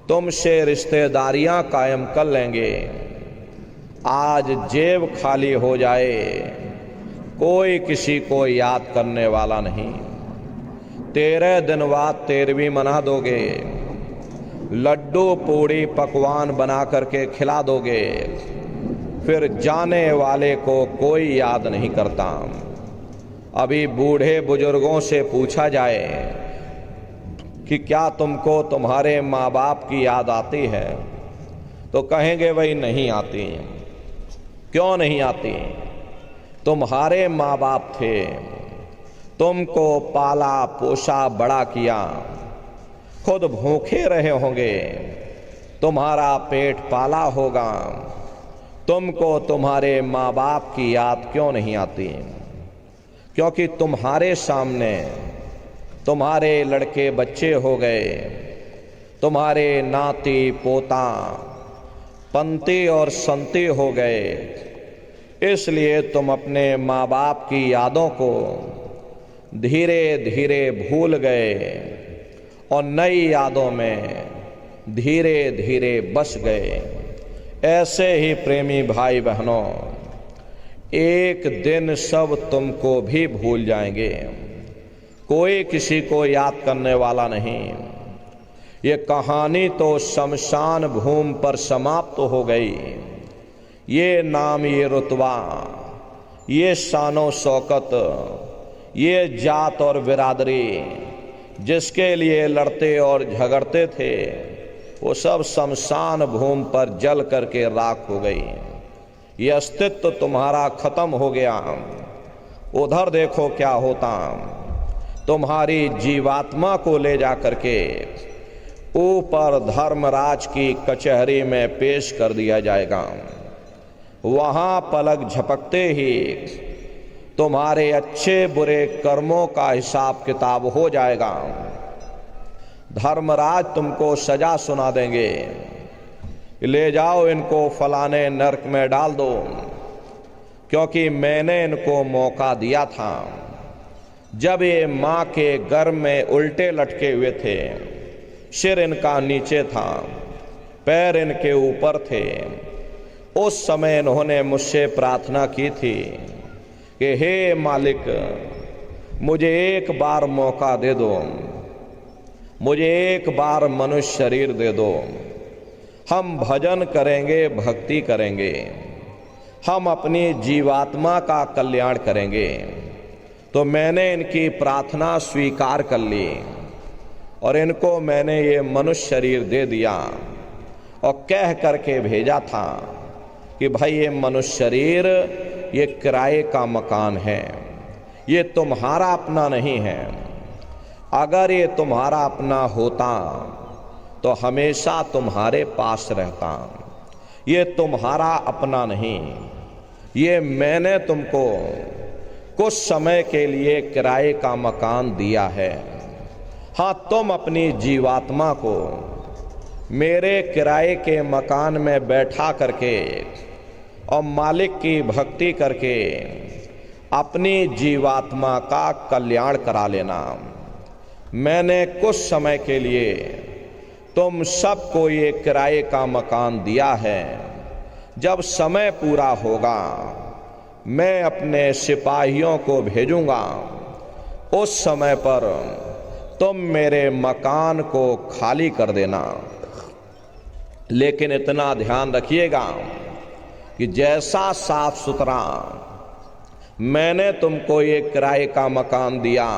तुमसे रिश्तेदारियां कायम कर लेंगे। आज जेब खाली हो जाए, कोई किसी को याद करने वाला नहीं। 13 दिन बाद 13वीं मना दोगे, लड्डू पूड़ी पकवान बना करके खिला दोगे, फिर जाने वाले को कोई याद नहीं करता। अभी बूढ़े बुजुर्गों से पूछा जाए कि क्या तुमको तुम्हारे माँ बाप की याद आती है, तो कहेंगे भाई नहीं आती। क्यों नहीं आती? तुम्हारे माँ बाप थे, तुमको पाला पोसा बड़ा किया, खुद भूखे रहे होंगे, तुम्हारा पेट पाला होगा, तुमको तुम्हारे माँ बाप की याद क्यों नहीं आती? क्योंकि तुम्हारे सामने तुम्हारे लड़के बच्चे हो गए, तुम्हारे नाती पोता पंती और संती हो गए, इसलिए तुम अपने माँ बाप की यादों को धीरे धीरे भूल गए और नई यादों में धीरे धीरे बस गए। ऐसे ही प्रेमी भाई बहनों, एक दिन सब तुमको भी भूल जाएंगे, कोई किसी को याद करने वाला नहीं। ये कहानी तो शमशान भूमि पर समाप्त हो गई। ये नाम, ये रुतबा, ये शानो शौकत, ये जात और बिरादरी जिसके लिए लड़ते और झगड़ते थे, वो सब शमशान भूमि पर जल करके राख हो गई। ये अस्तित्व तुम्हारा खत्म हो गया। उधर देखो क्या होता। तुम्हारी जीवात्मा को ले जा करके ऊपर धर्मराज की कचहरी में पेश कर दिया जाएगा। वहां पलक झपकते ही तुम्हारे अच्छे बुरे कर्मों का हिसाब किताब हो जाएगा। धर्मराज तुमको सजा सुना देंगे, ले जाओ इनको फलाने नरक में डाल दो, क्योंकि मैंने इनको मौका दिया था जब ये माँ के गर्भ में उल्टे लटके हुए थे, सिर इनका नीचे था, पैर इनके ऊपर थे। उस समय इन्होंने मुझसे प्रार्थना की थी कि हे मालिक, मुझे एक बार मौका दे दो, मुझे एक बार मनुष्य शरीर दे दो, हम भजन करेंगे, भक्ति करेंगे, हम अपनी जीवात्मा का कल्याण करेंगे। तो मैंने इनकी प्रार्थना स्वीकार कर ली और इनको मैंने ये मनुष्य शरीर दे दिया और कह करके भेजा था कि भाई ये मनुष्य शरीर ये किराए का मकान है, ये तुम्हारा अपना नहीं है। अगर ये तुम्हारा अपना होता तो हमेशा तुम्हारे पास रहता। ये तुम्हारा अपना नहीं, ये मैंने तुमको कुछ समय के लिए किराए का मकान दिया है। हाँ, तुम अपनी जीवात्मा को मेरे किराए के मकान में बैठा करके और मालिक की भक्ति करके अपनी जीवात्मा का कल्याण करा लेना। मैंने कुछ समय के लिए तुम सबको ये किराए का मकान दिया है। जब समय पूरा होगा मैं अपने सिपाहियों को भेजूंगा, उस समय पर तुम मेरे मकान को खाली कर देना। लेकिन इतना ध्यान रखिएगा कि जैसा साफ सुथरा मैंने तुमको ये किराए का मकान दिया,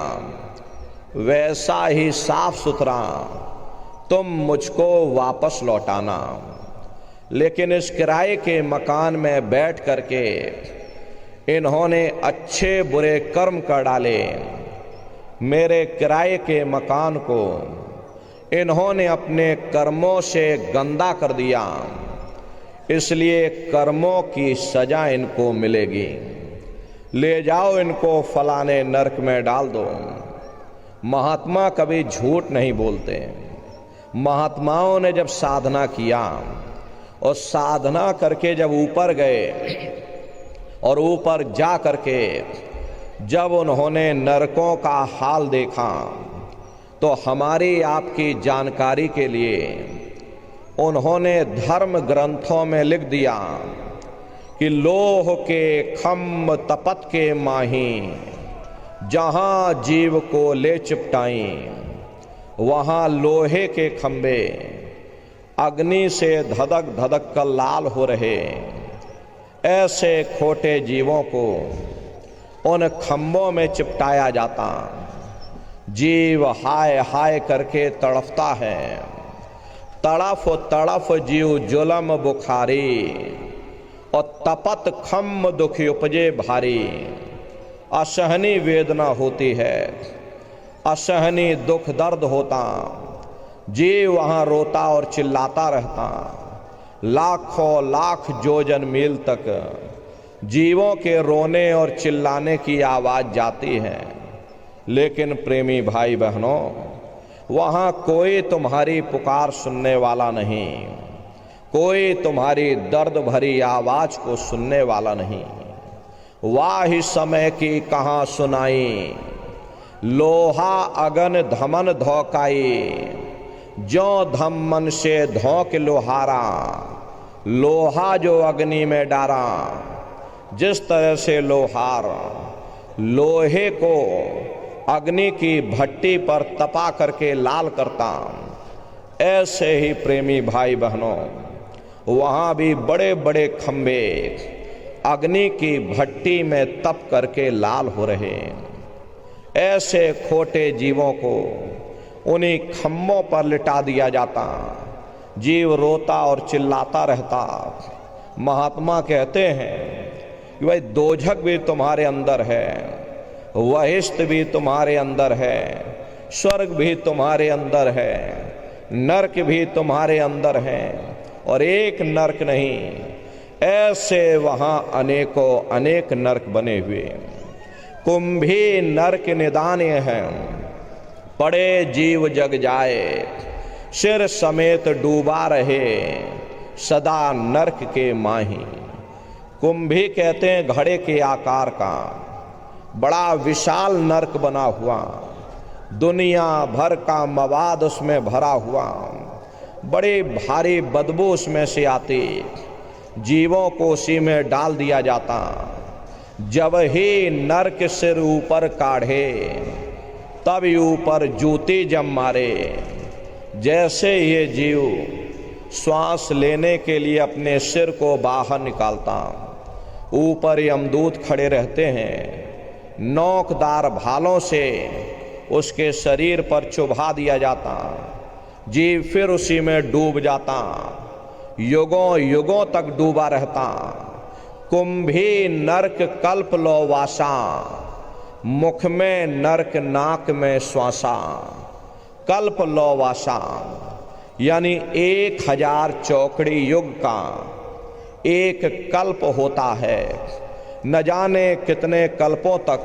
वैसा ही साफ सुथरा तुम मुझको वापस लौटाना। लेकिन इस किराए के मकान में बैठ करके इन्होंने अच्छे बुरे कर्म कर डाले। मेरे किराए के मकान को इन्होंने अपने कर्मों से गंदा कर दिया, इसलिए कर्मों की सजा इनको मिलेगी। ले जाओ इनको फलाने नरक में डाल दो। महात्मा कभी झूठ नहीं बोलते। महात्माओं ने जब साधना किया और साधना करके जब ऊपर गए और ऊपर जा करके जब उन्होंने नरकों का हाल देखा, तो हमारी आपकी जानकारी के लिए उन्होंने धर्म ग्रंथों में लिख दिया कि लोह के खम्भ तपत के माही, जहां जीव को ले चिपटाई वहां लोहे के खंबे अग्नि से धधक धधक कर लाल हो रहे। ऐसे खोटे जीवों को उन खंभों में चिपटाया जाता। जीव हाय हाय करके तड़फता है। तड़फ तड़फ जीव जुलम बुखारी, और तपत खम्भ दुख उपजे भारी। असहनी वेदना होती है, असहनी दुख दर्द होता। जीव वहां रोता और चिल्लाता रहता। लाखों लाख जोजन मील तक जीवों के रोने और चिल्लाने की आवाज जाती है। लेकिन प्रेमी भाई बहनों, वहां कोई तुम्हारी पुकार सुनने वाला नहीं, कोई तुम्हारी दर्द भरी आवाज को सुनने वाला नहीं। वाह समय की कहाँ सुनाई, लोहा अगन धमन धोकाई। जो धम मन से धोक लोहारा, लोहा जो अग्नि में डारा। जिस तरह से लोहार लोहे को अग्नि की भट्टी पर तपा करके लाल करता, ऐसे ही प्रेमी भाई बहनों वहाँ भी बड़े बड़े खंबे अग्नि की भट्टी में तप करके लाल हो रहे। ऐसे खोटे जीवों को उन्हीं खम्भों पर लिटा दिया जाता। जीव रोता और चिल्लाता रहता। महात्मा कहते हैं कि भाई दोजक भी तुम्हारे अंदर है, वहिष्ठ भी तुम्हारे अंदर है, स्वर्ग भी तुम्हारे अंदर है, नरक भी तुम्हारे अंदर है, और एक नरक नहीं, ऐसे वहां अनेकों अनेक नरक बने हुए। कुंभी नरक निदाने हैं, पड़े जीव जग जाए, सिर समेत डूबा रहे, सदा नरक के माही। कुंभी कहते हैं घड़े के आकार का बड़ा विशाल नरक बना हुआ, दुनिया भर का मवाद उसमें भरा हुआ, बड़ी भारी बदबू उसमें से आती, जीवों को उसी में डाल दिया जाता। जब ही नरक सिर ऊपर काढ़े, तब ऊपर जूती जम मारे। जैसे ये जीव श्वास लेने के लिए अपने सिर को बाहर निकालता, ऊपर यमदूत खड़े रहते हैं, नोकदार भालों से उसके शरीर पर चुभा दिया जाता, जीव फिर उसी में डूब जाता, युगों युगों तक डूबा रहता। कुंभी नरक कल्प लो वासा, मुख में नरक नाक में श्वासा। कल्प लो वासा यानी 1000 चौकड़ी युग का एक कल्प होता है। न जाने कितने कल्पों तक,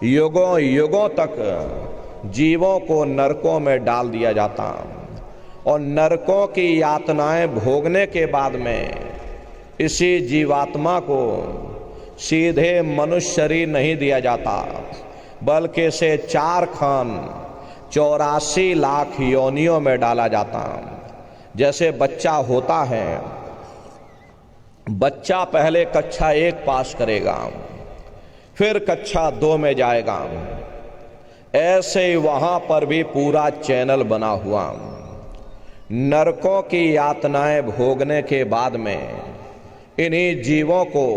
युगों युगों तक जीवों को नरकों में डाल दिया जाता, और नरकों की यातनाएं भोगने के बाद में इसी जीवात्मा को सीधे मनुष्य शरीर नहीं दिया जाता, बल्कि इसे 4 खान 84 लाख योनियों में डाला जाता। जैसे बच्चा होता है, बच्चा पहले कक्षा 1 पास करेगा, फिर कक्षा 2 में जाएगा, ऐसे ही वहां पर भी पूरा चैनल बना हुआ। नरकों की यातनाएं भोगने के बाद में इन्हीं जीवों को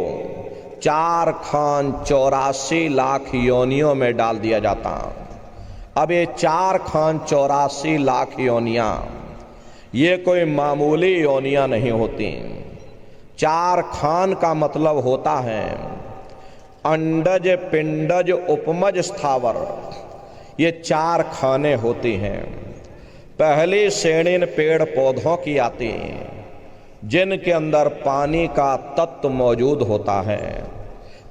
4 खान 84 लाख योनियों में डाल दिया जाता। अब ये 4 खान 84 लाख योनियां, ये कोई मामूली योनियां नहीं होती। 4 खान का मतलब होता है अंडज, पिंडज, उपमज, स्थावर, ये 4 खाने होती हैं। पहली श्रेणी पेड़ पौधों की आती, जिनके अंदर पानी का तत्व मौजूद होता है।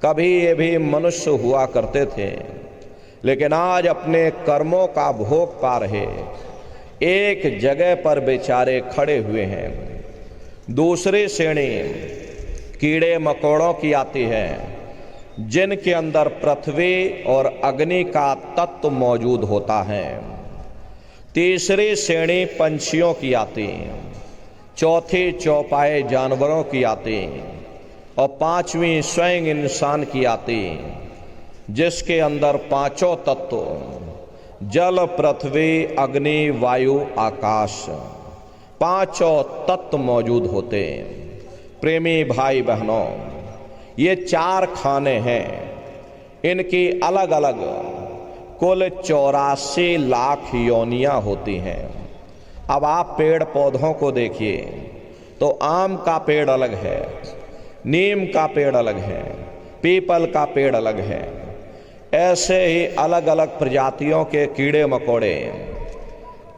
कभी ये भी मनुष्य हुआ करते थे, लेकिन आज अपने कर्मों का भोग पा रहे एक जगह पर बेचारे खड़े हुए हैं। दूसरी श्रेणी कीड़े मकोड़ों की आती है, जिनके अंदर पृथ्वी और अग्नि का तत्व मौजूद होता है। तीसरी श्रेणी पंछियों की आती, चौथी चौपाए जानवरों की आती, और 5वीं स्वयं इंसान की आती, जिसके अंदर 5 तत्व जल, पृथ्वी, अग्नि, वायु, आकाश, 5 तत्व मौजूद होते। प्रेमी भाई बहनों, ये 4 खाने हैं, इनकी अलग अलग कुल 84 लाख योनियां होती हैं। अब आप पेड़ पौधों को देखिए तो आम का पेड़ अलग है, नीम का पेड़ अलग है, पीपल का पेड़ अलग है। ऐसे ही अलग अलग प्रजातियों के कीड़े मकोड़े,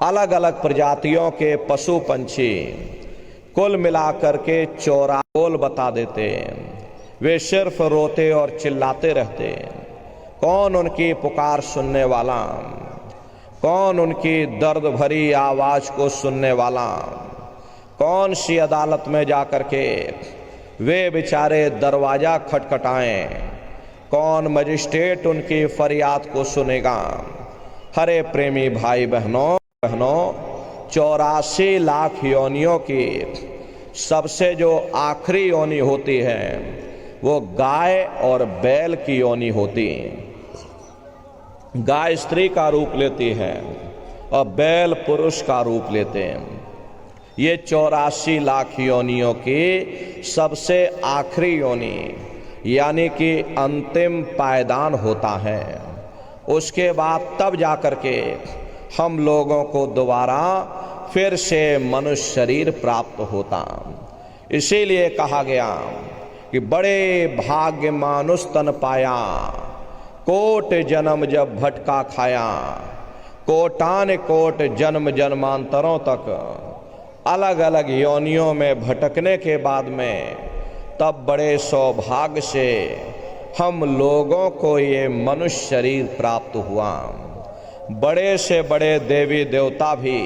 अलग अलग प्रजातियों के पशु पंछी, कुल मिलाकर के 84 बोल बता देते। वे सिर्फ रोते और चिल्लाते रहते। कौन उनकी पुकार सुनने वाला, कौन उनकी दर्द भरी आवाज को सुनने वाला, कौन सी अदालत में जाकर के वे बेचारे दरवाजा खटखटाएं, कौन मजिस्ट्रेट उनकी फरियाद को सुनेगा। हरे प्रेमी भाई बहनों, 84 लाख योनियों की सबसे जो आखिरी योनि होती है वो गाय और बैल की योनि होती। गाय स्त्री का रूप लेती है और बैल पुरुष का रूप लेते हैं। ये 84 लाख योनियों की सबसे आखिरी योनि यानी कि अंतिम पायदान होता है। उसके बाद तब जाकर के हम लोगों को दोबारा फिर से मनुष्य शरीर प्राप्त होता। इसीलिए कहा गया कि बड़े भाग्य मानुष तन पाया, कोट जन्म जब भटका खाया, कोटान कोट जन्म जन्मांतरों तक अलग अलग योनियों में भटकने के बाद में तब बड़े सौभाग्य से हम लोगों को ये मनुष्य शरीर प्राप्त हुआ। बड़े से बड़े देवी देवता भी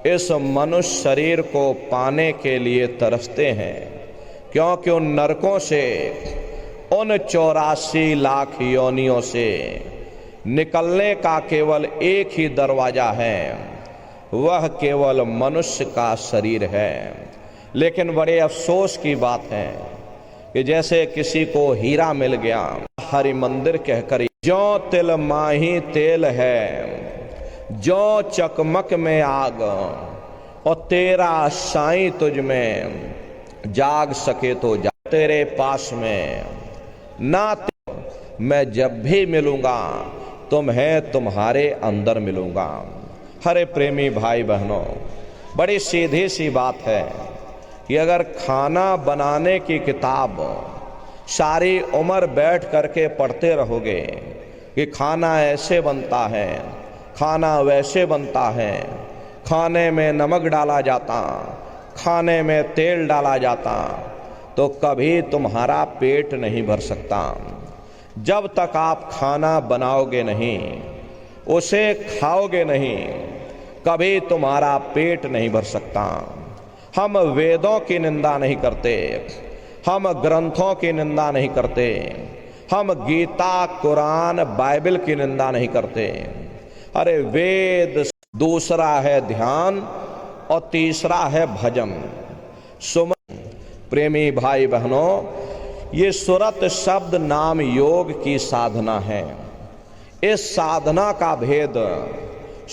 इस मनुष्य शरीर को पाने के लिए तरसते हैं, क्योंकि उन नरकों से, उन 84 लाख योनियों से निकलने का केवल एक ही दरवाजा है, वह केवल मनुष्य का शरीर है। लेकिन बड़े अफसोस की बात है कि जैसे किसी को हीरा मिल गया, हरि मंदिर कहकर, जो तिल माही तेल है, जो चकमक में आग, और तेरा साईं तुझ में जाग सके तो जा, तेरे पास में ना मैं जब भी मिलूंगा तुम्हें तुम्हारे अंदर मिलूंगा। हरे प्रेमी भाई बहनों, बड़ी सीधी सी बात है कि अगर खाना बनाने की किताब सारी उम्र बैठ करके पढ़ते रहोगे कि खाना ऐसे बनता है, खाना वैसे बनता है, खाने में नमक डाला जाता, खाने में तेल डाला जाता, तो कभी तुम्हारा पेट नहीं भर सकता। जब तक आप खाना बनाओगे नहीं, उसे खाओगे नहीं, कभी तुम्हारा पेट नहीं भर सकता। हम वेदों की निंदा नहीं करते, हम ग्रंथों की निंदा नहीं करते, हम गीता, कुरान, बाइबल की निंदा नहीं करते। अरे वेद, दूसरा है ध्यान और तीसरा है भजन। सुमन प्रेमी भाई बहनों, ये सुरत शब्द नाम योग की साधना है। इस साधना का भेद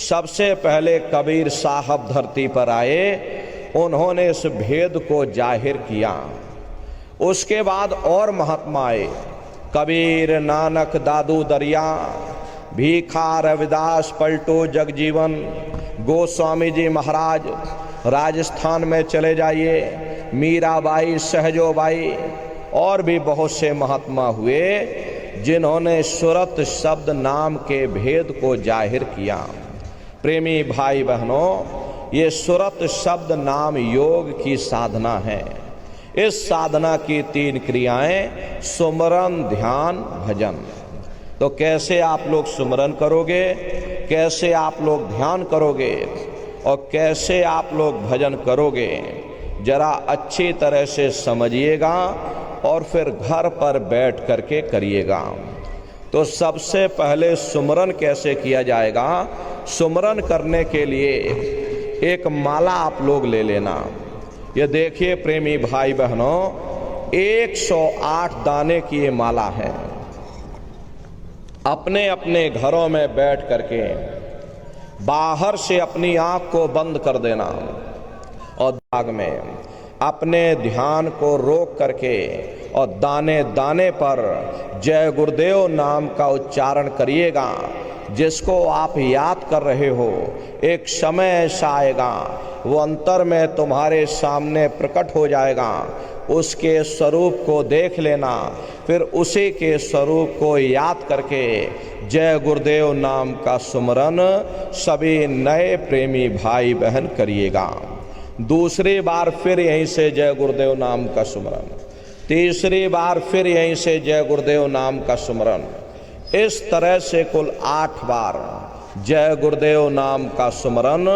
सबसे पहले कबीर साहब धरती पर आए, उन्होंने इस भेद को जाहिर किया। उसके बाद और महात्मा आए, कबीर, नानक, दादू दरिया, भीखा, रविदास, पलटू, जगजीवन, गोस्वामी जी महाराज, राजस्थान में चले जाइए, मीराबाई, सहजोबाई, और भी बहुत से महात्मा हुए जिन्होंने सुरत शब्द नाम के भेद को जाहिर किया। प्रेमी भाई बहनों, ये सुरत शब्द नाम योग की साधना है। इस साधना की 3 क्रियाएं, सुमरन, ध्यान, भजन। तो कैसे आप लोग सुमरन करोगे, कैसे आप लोग ध्यान करोगे और कैसे आप लोग भजन करोगे, जरा अच्छी तरह से समझिएगा और फिर घर पर बैठ करके करिएगा। तो सबसे पहले सुमरन कैसे किया जाएगा? सुमरन करने के लिए एक माला आप लोग ले लेना। ये देखिए प्रेमी भाई बहनों, 108 दाने की ये माला है। अपने अपने घरों में बैठ करके बाहर से अपनी आंख को बंद कर देना और दिमाग में अपने ध्यान को रोक करके और दाने दाने पर जय गुरुदेव नाम का उच्चारण करिएगा। जिसको आप याद कर रहे हो, एक समय ऐसा आएगा वो अंतर में तुम्हारे सामने प्रकट हो जाएगा। उसके स्वरूप को देख लेना, फिर उसी के स्वरूप को याद करके जय गुरुदेव नाम का सुमरन सभी नए प्रेमी भाई बहन करिएगा। दूसरी बार फिर यहीं से जय गुरुदेव नाम का सुमरन, तीसरी बार फिर यहीं से जय गुरुदेव नाम का सुमरन। इस तरह से कुल 8 बार जय गुरुदेव नाम का सुमरन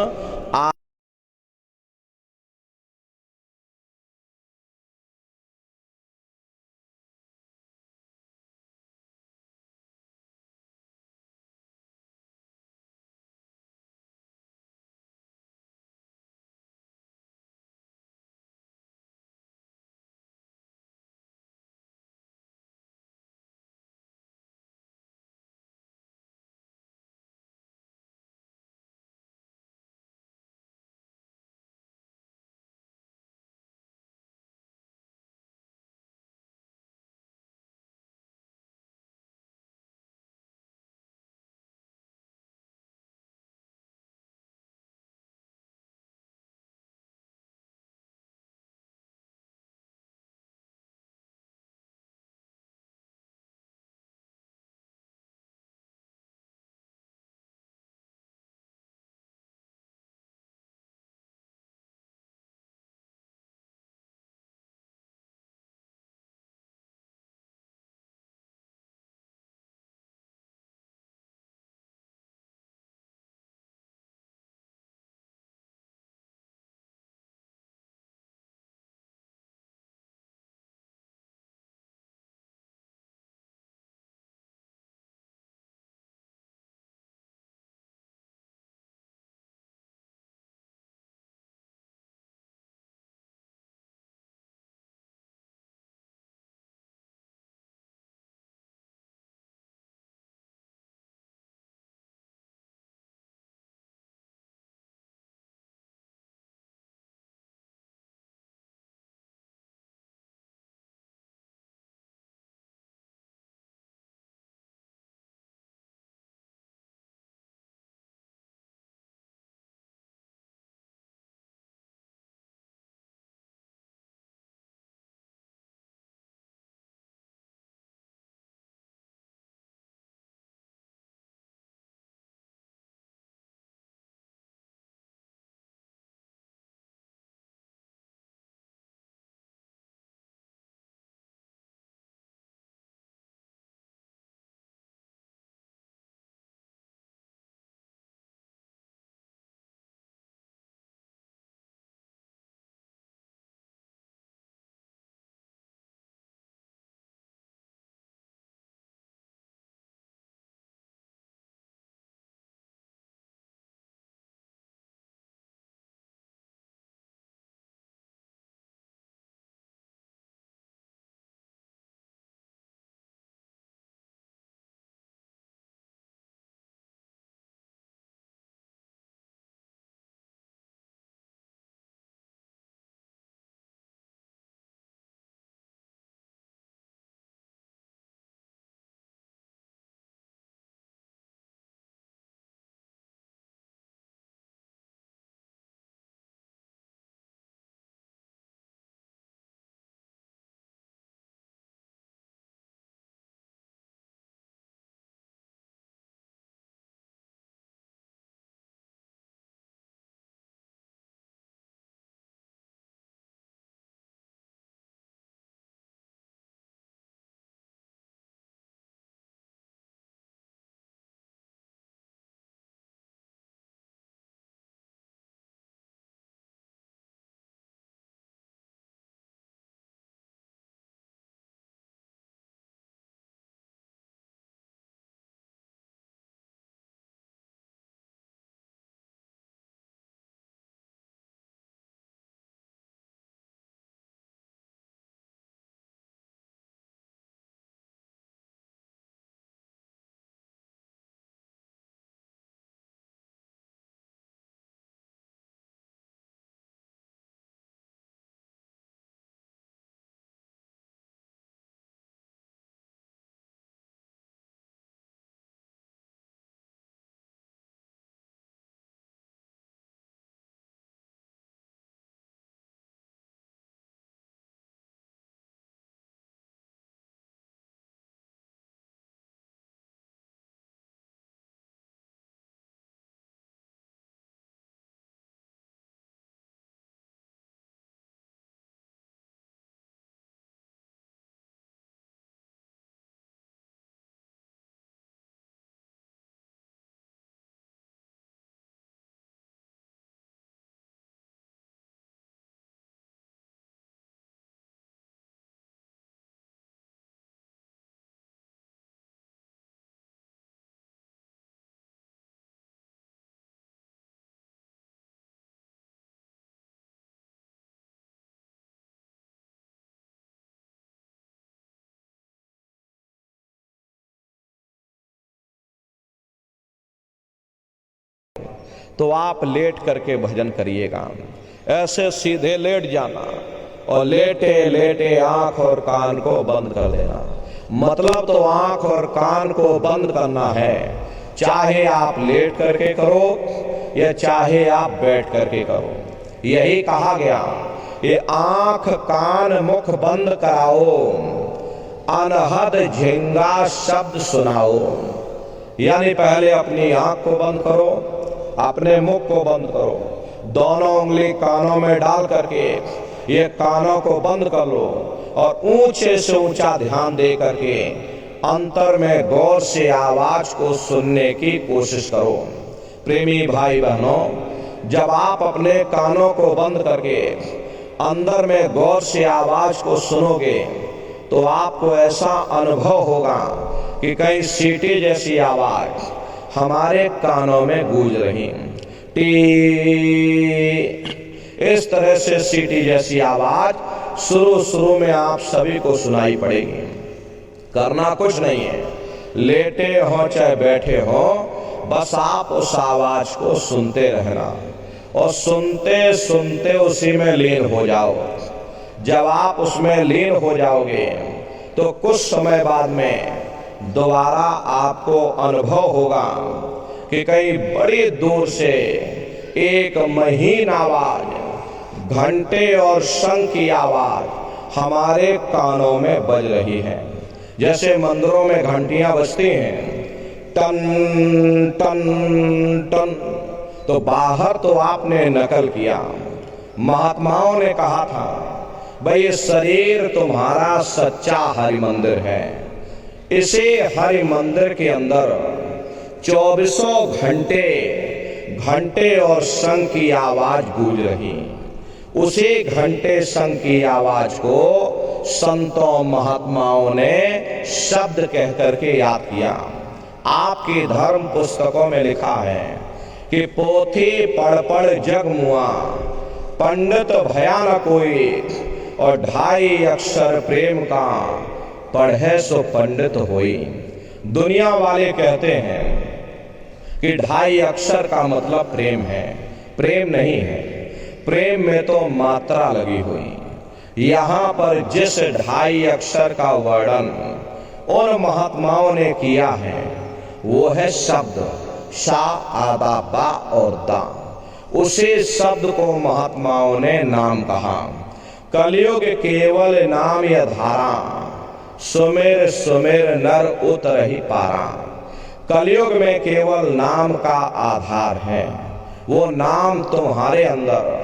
तो आप लेट करके भजन करिएगा। ऐसे सीधे लेट जाना और लेटे लेटे आंख और कान को बंद कर देना। मतलब तो आंख और कान को बंद करना है, चाहे आप लेट करके करो या चाहे आप बैठ करके करो। यही कहा गया, ये आंख कान मुख बंद कराओ, अनहद झिंगा शब्द सुनाओ। यानी पहले अपनी आंख को बंद करो, अपने मुख को बंद करो, दोनों उंगली कानों में डाल करके ये कानों को बंद कर लो और ऊंचे से ऊंचा ध्यान दे करके अंतर में गौर से आवाज को सुनने की कोशिश करो। प्रेमी भाई बहनों, जब आप अपने कानों को बंद करके अंदर में गौर से आवाज को सुनोगे तो आपको ऐसा अनुभव होगा कि कहीं सीटी जैसी आवाज हमारे कानों में गूंज रही। टी, इस तरह से सीटी जैसी आवाज शुरू में आप सभी को सुनाई पड़ेगी। करना कुछ नहीं है, लेटे हो चाहे बैठे हो, बस आप उस आवाज को सुनते रहना और सुनते सुनते उसी में लीन हो जाओ। जब आप उसमें लीन हो जाओगे तो कुछ समय बाद में दोबारा आपको अनुभव होगा कि कहीं बड़ी दूर से एक महीन आवाज, घंटे और शंख की आवाज हमारे कानों में बज रही है। जैसे मंदिरों में घंटियां बजती हैं, टन टन टन, तो बाहर तो आपने नकल किया। महात्माओं ने कहा था, भाई ये शरीर तुम्हारा सच्चा हरि मंदिर है, इसे हरि मंदिर के अंदर 24 घंटे और शंख की आवाज गूंज रही। उसी घंटे शंख की आवाज को संतों महात्माओं ने शब्द कह करके याद किया। आपकी धर्म पुस्तकों में लिखा है कि पोथी पढ़ पढ़ जग मुआ, पंडित भया न कोई, और 2.5 अक्षर प्रेम का, पढ़े सो पंडित होई। दुनिया वाले कहते हैं कि 2.5 अक्षर का मतलब प्रेम है। प्रेम नहीं है, प्रेम में तो मात्रा लगी हुई। यहाँ पर जिस 2.5 अक्षर का वर्णन उन महात्माओं ने किया है वो है शब्द, शा आदा बा और दा। उसी शब्द को महात्माओं ने नाम कहा। कलयुग केवल नाम या धारा, सुमेर सुमेर नर उतर ही पारा। कलयुग में केवल नाम का आधार है, वो नाम तुम्हारे अंदर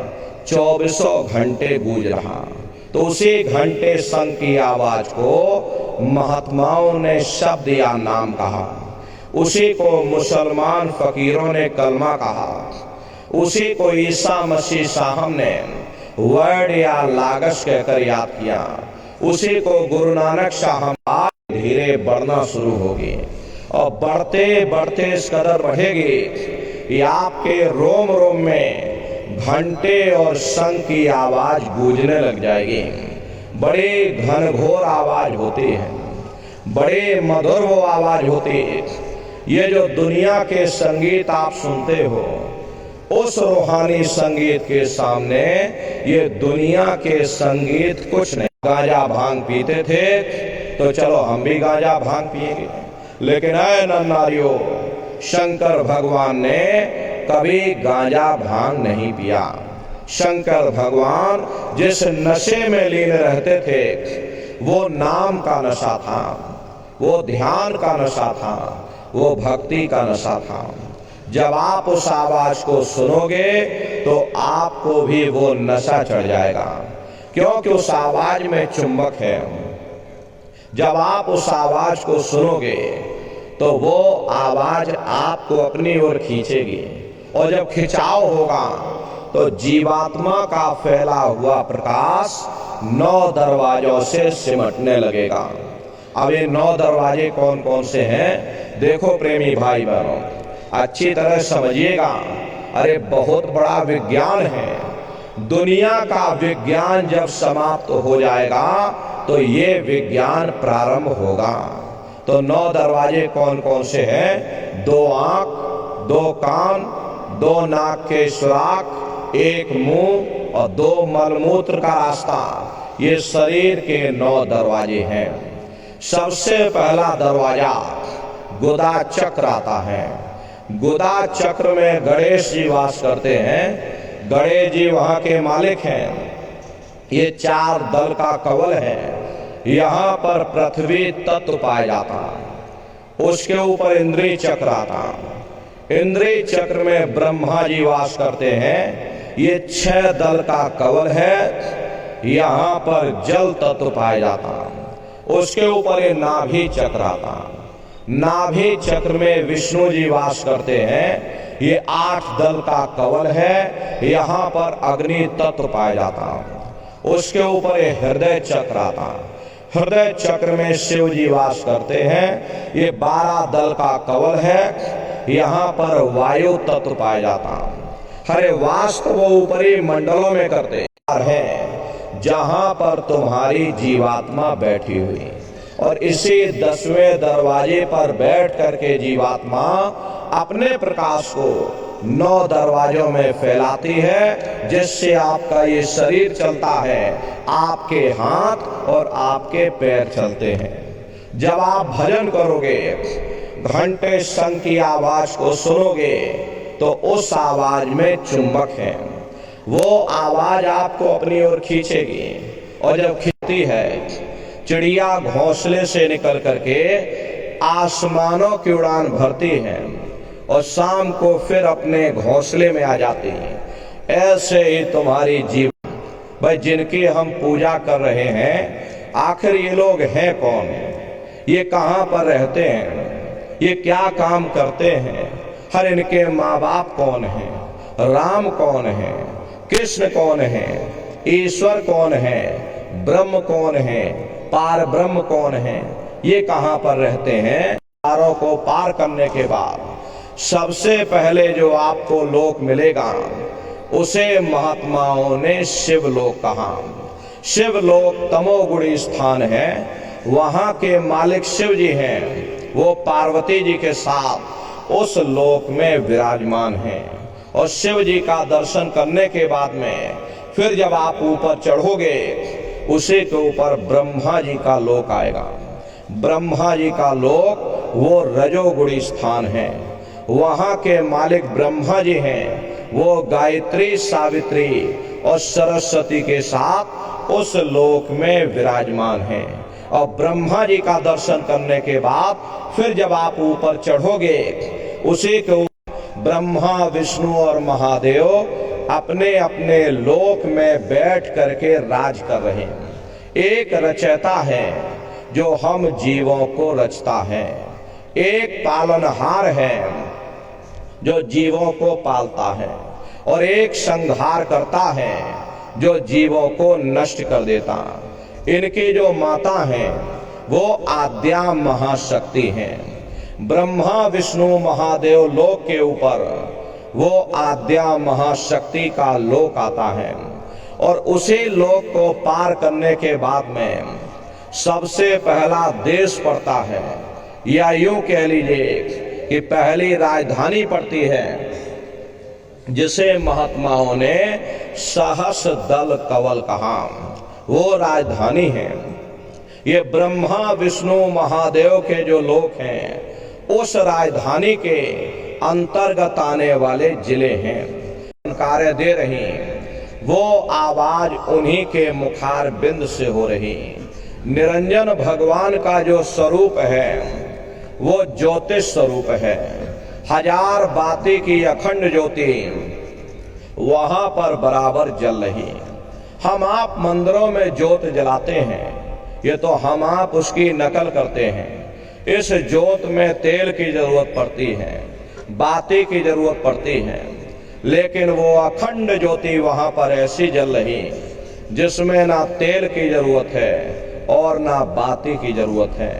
24 घंटे गूंज रहा। तो उसी घंटे शंख की आवाज को महात्माओं ने शब्द या नाम कहा। उसी को मुसलमान फकीरों ने कलमा कहा। उसी को ईसा मसीह साहब ने वर्ड या लागश कहकर याद किया। उसी को गुरु नानक साहब आज धीरे बढ़ना शुरू होगी और बढ़ते बढ़ते इस कदर बढ़ेगी कि आपके रोम रोम में घंटे और शंख की आवाज गूंजने लग जाएगी। बड़ी घनघोर आवाज होती है, बड़े मधुर वो आवाज होती है। ये जो दुनिया के संगीत आप सुनते हो, उस रूहानी संगीत के सामने ये दुनिया के संगीत कुछ नहीं। गांजा भांग पीते थे तो चलो हम भी गांजा भांग पिएंगे, लेकिन ऐ नन्नारियों, शंकर भगवान ने कभी गांजा भांग नहीं पिया। शंकर भगवान जिस नशे में लीन रहते थे वो नाम का नशा था, वो ध्यान का नशा था, वो भक्ति का नशा था। जब आप उस आवाज को सुनोगे तो आपको भी वो नशा चढ़ जाएगा, क्योंकि उस आवाज में चुंबक है। जब आप उस आवाज को सुनोगे तो वो आवाज आपको अपनी ओर खींचेगी, और जब खिंचाव होगा तो जीवात्मा का फैला हुआ प्रकाश 9 दरवाजों से सिमटने लगेगा। अब ये 9 दरवाजे कौन कौन से हैं? देखो प्रेमी भाई बहनों, अच्छी तरह समझिएगा। अरे बहुत बड़ा विज्ञान है। दुनिया का विज्ञान जब समाप्त हो जाएगा तो ये विज्ञान प्रारंभ होगा। तो 9 दरवाजे कौन कौन से हैं? 2 आंख, 2 कान, 2 नाक के सुराख, 1 मुंह और 2 मलमूत्र का रास्ता, ये शरीर के 9 दरवाजे हैं। सबसे पहला दरवाजा गुदा चक्र आता है। गुदा चक्र में गणेश जी वास करते हैं। गणेश जी वहां के मालिक हैं। ये 4 दल का कवल है। यहाँ पर पृथ्वी तत्व पाया जाता, उसके ऊपर इंद्रिय चक्र आता। इंद्रिय चक्र में ब्रह्मा जी वास करते हैं। ये 6 दल का कवल है। यहाँ पर जल तत्व पाया जाता, उसके ऊपर ये नाभि चक्र आता। नाभि चक्र में विष्णु जी वास करते हैं। ये 8 दल का कवल है। यहाँ पर अग्नि तत्व पाया जाता, उसके ऊपर ये हृदय चक्र आता। हृदय चक्र में शिव जी वास करते हैं। ये 12 दल का कवल है। यहाँ पर वायु तत्व पाया जाता। हरे वास्तव वो ऊपरी मंडलों में करते हैं जहां पर तुम्हारी जीवात्मा बैठी हुई, और इसी 10वें दरवाजे पर बैठ करके जीवात्मा अपने प्रकाश को 9 दरवाजों में फैलाती है, जिससे आपका ये शरीर चलता है, आपके हाथ और आपके पैर चलते हैं। जब आप भजन करोगे, घंटे शंख की आवाज को सुनोगे, तो उस आवाज में चुंबक है। वो आवाज आपको अपनी ओर खींचेगी, और जब खींचती है, चिड़िया घोंसले से निकल करके आसमानों की उड़ान भरती है और शाम को फिर अपने घोंसले में आ जाती है। ऐसे ही तुम्हारी जीवन, भाई जिनकी हम पूजा कर रहे हैं, आखिर ये लोग हैं कौन? ये कहाँ पर रहते हैं? ये क्या काम करते हैं? हर इनके माँ बाप कौन है? राम कौन है? कृष्ण कौन है? ईश्वर कौन है? ब्रह्म कौन है? पार ब्रह्म कौन है? ये कहाँ पर रहते हैं? पारों को पार करने के बाद सबसे पहले जो आपको लोक मिलेगा, उसे महात्माओं ने शिवलोक कहा। शिवलोक तमोगुणी स्थान है। वहां के मालिक शिव जी हैं। वो पार्वती जी के साथ उस लोक में विराजमान हैं। और शिव जी का दर्शन करने के बाद में फिर जब आप ऊपर चढ़ोगे, उसी के ऊपर ब्रह्मा जी का लोक आएगा। ब्रह्मा जी का लोक वो रजोगुणी स्थान है। वहां के मालिक ब्रह्मा जी हैं। वो गायत्री, सावित्री और सरस्वती के साथ उस लोक में विराजमान हैं। और ब्रह्मा जी का दर्शन करने के बाद फिर जब आप ऊपर चढ़ोगे, उसी के ऊपर ब्रह्मा, विष्णु और महादेव अपने अपने लोक में बैठ करके राज कर रहे हैं। एक रचयिता है जो हम जीवों को रचता है। एक पालनहार है जो जीवों को पालता है, और एक संहार करता है जो जीवों को नष्ट कर देता। इनकी जो माता हैं वो आद्या महाशक्ति हैं। ब्रह्मा, विष्णु, महादेव लोक के ऊपर वो आद्या महाशक्ति का लोक आता है। और उसी लोक को पार करने के बाद में सबसे पहला देश पड़ता है, या यूं कह लीजिए कि पहली राजधानी पड़ती है, जिसे महात्माओं ने सहस दल कवल कहा। वो राजधानी है। ये ब्रह्मा, विष्णु, महादेव के जो लोक हैं, उस राजधानी के अंतर्गत आने वाले जिले हैं। कार्य दे रही, वो आवाज उन्हीं के मुखार बिंद से हो रही। निरंजन भगवान का जो स्वरूप है, वो ज्योतिष स्वरूप है। 1000 बाती की अखंड ज्योति वहां पर बराबर जल रही। हम आप मंदिरों में ज्योत जलाते हैं, ये तो हम आप उसकी नकल करते हैं। इस ज्योत में तेल की जरूरत पड़ती है, बाती की जरूरत पड़ती है, लेकिन वो अखंड ज्योति वहां पर ऐसी जल रही जिसमें ना तेल की जरूरत है और ना बाती की जरूरत है।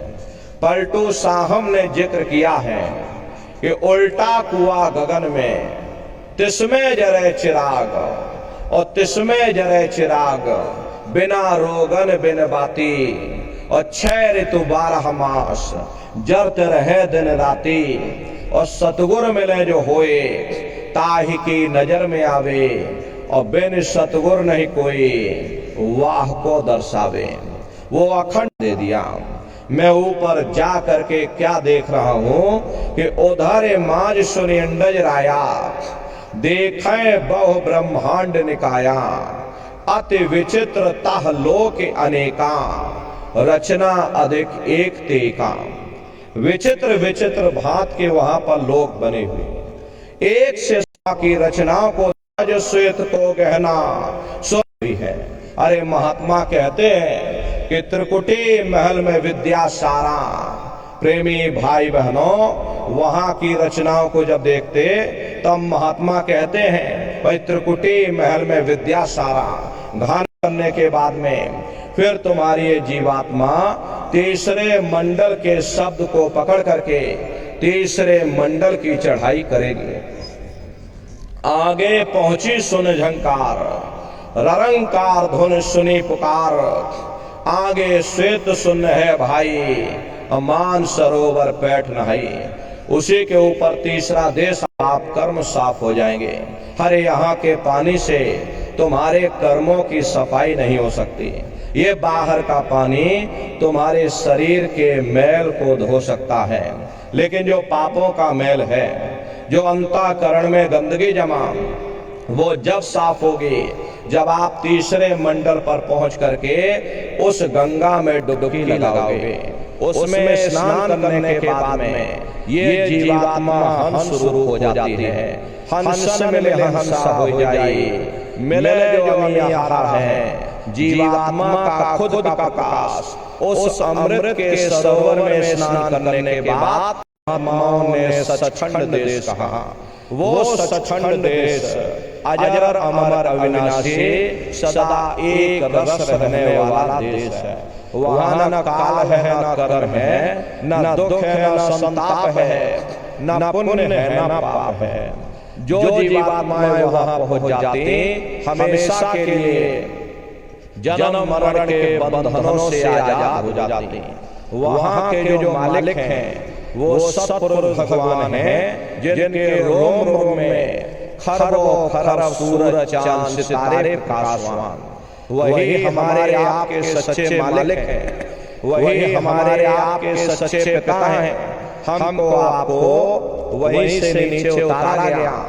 पलटू साहब ने जिक्र किया है कि उल्टा कुआ गगन में, तिसमें जरे चिराग, और तिसमें जरे चिराग, बिना रोगन बिन बाती, और 6 ऋतु 12 मास, जरत रहे दिन राती। और सतगुर मिले जो होए, ताहि की नजर में आवे, और बिन सतगुर नहीं कोई वाह को दर्शावे। वो अखंड दे दिया। मैं ऊपर जा करके क्या देख रहा हूं कि उधर माज सुनि अंडज राया, देखे बहु ब्रह्मांड निकाया, अति विचित्र ताह लोक अनेका, रचना अधिक एक तेका। विचित्र विचित्र भांत के वहां पर लोक बने हुए, एक से की रचनाओं को श्वेत को गहना सोई है। अरे महात्मा कहते हैं कि त्रिकुटी महल में विद्या सारा। प्रेमी भाई बहनों, वहां की रचनाओं को जब देखते तब महात्मा कहते हैं भाई त्रिकुटी महल में विद्या सारा। गान करने के बाद में फिर तुम्हारी ये जीवात्मा तीसरे मंडल के शब्द को पकड़ करके तीसरे मंडल की चढ़ाई करेगी। आगे पहुंची सुन झंकार, ररंकार धुन सुनी पुकार, आगे श्वेत सुन है भाई, अमान सरोवर पैठ नहाई। उसी के ऊपर तीसरा देश, आप कर्म साफ हो जाएंगे। हरे यहाँ के पानी से तुम्हारे कर्मों की सफाई नहीं हो सकती। ये बाहर का पानी तुम्हारे शरीर के मैल को धो सकता है, लेकिन जो पापों का मैल है, जो अंतःकरण में गंदगी जमा, वो जब साफ होगी जब आप तीसरे मंडल पर पहुंच करके उस गंगा में डुबकी लगाओगे। उसमें स्नान करने के बाद में ये जीवात्मा हंस स्वरूप हो जाती है। हंसन मिले हंसा हो जाई, मिले जो अमियारा है जीवात्मा का खुद का प्रकाश। उस अमृत के सरोवर में स्नान करने के बाद महात्माओं ने सचखंड देश कहा। वो सचखंड देश अजर अमर अविनाशी सदा एक रस रहने वाला देश है। वहाँ न काल है, न कर्म है, न दुख है, न संताप है, न पुण्य है, न पाप है। जो जीवात्माएं वहाँ पहुँच जाती हमेशा के लिए जन्म मरण के बंधनों से आजाद हो जाती। वहाँ के जो मालिक हैं वो सतपुरुष भगवान हैं, जिनके रोम रोम में खरबों खरब सूरज चांद सितारे प्रकाशवान। वही हमारे आपके सच्चे मालिक हैं, वही हमारे आपके सच्चे पिता हैं। हमको आपको वहीं से नीचे उतारा गया।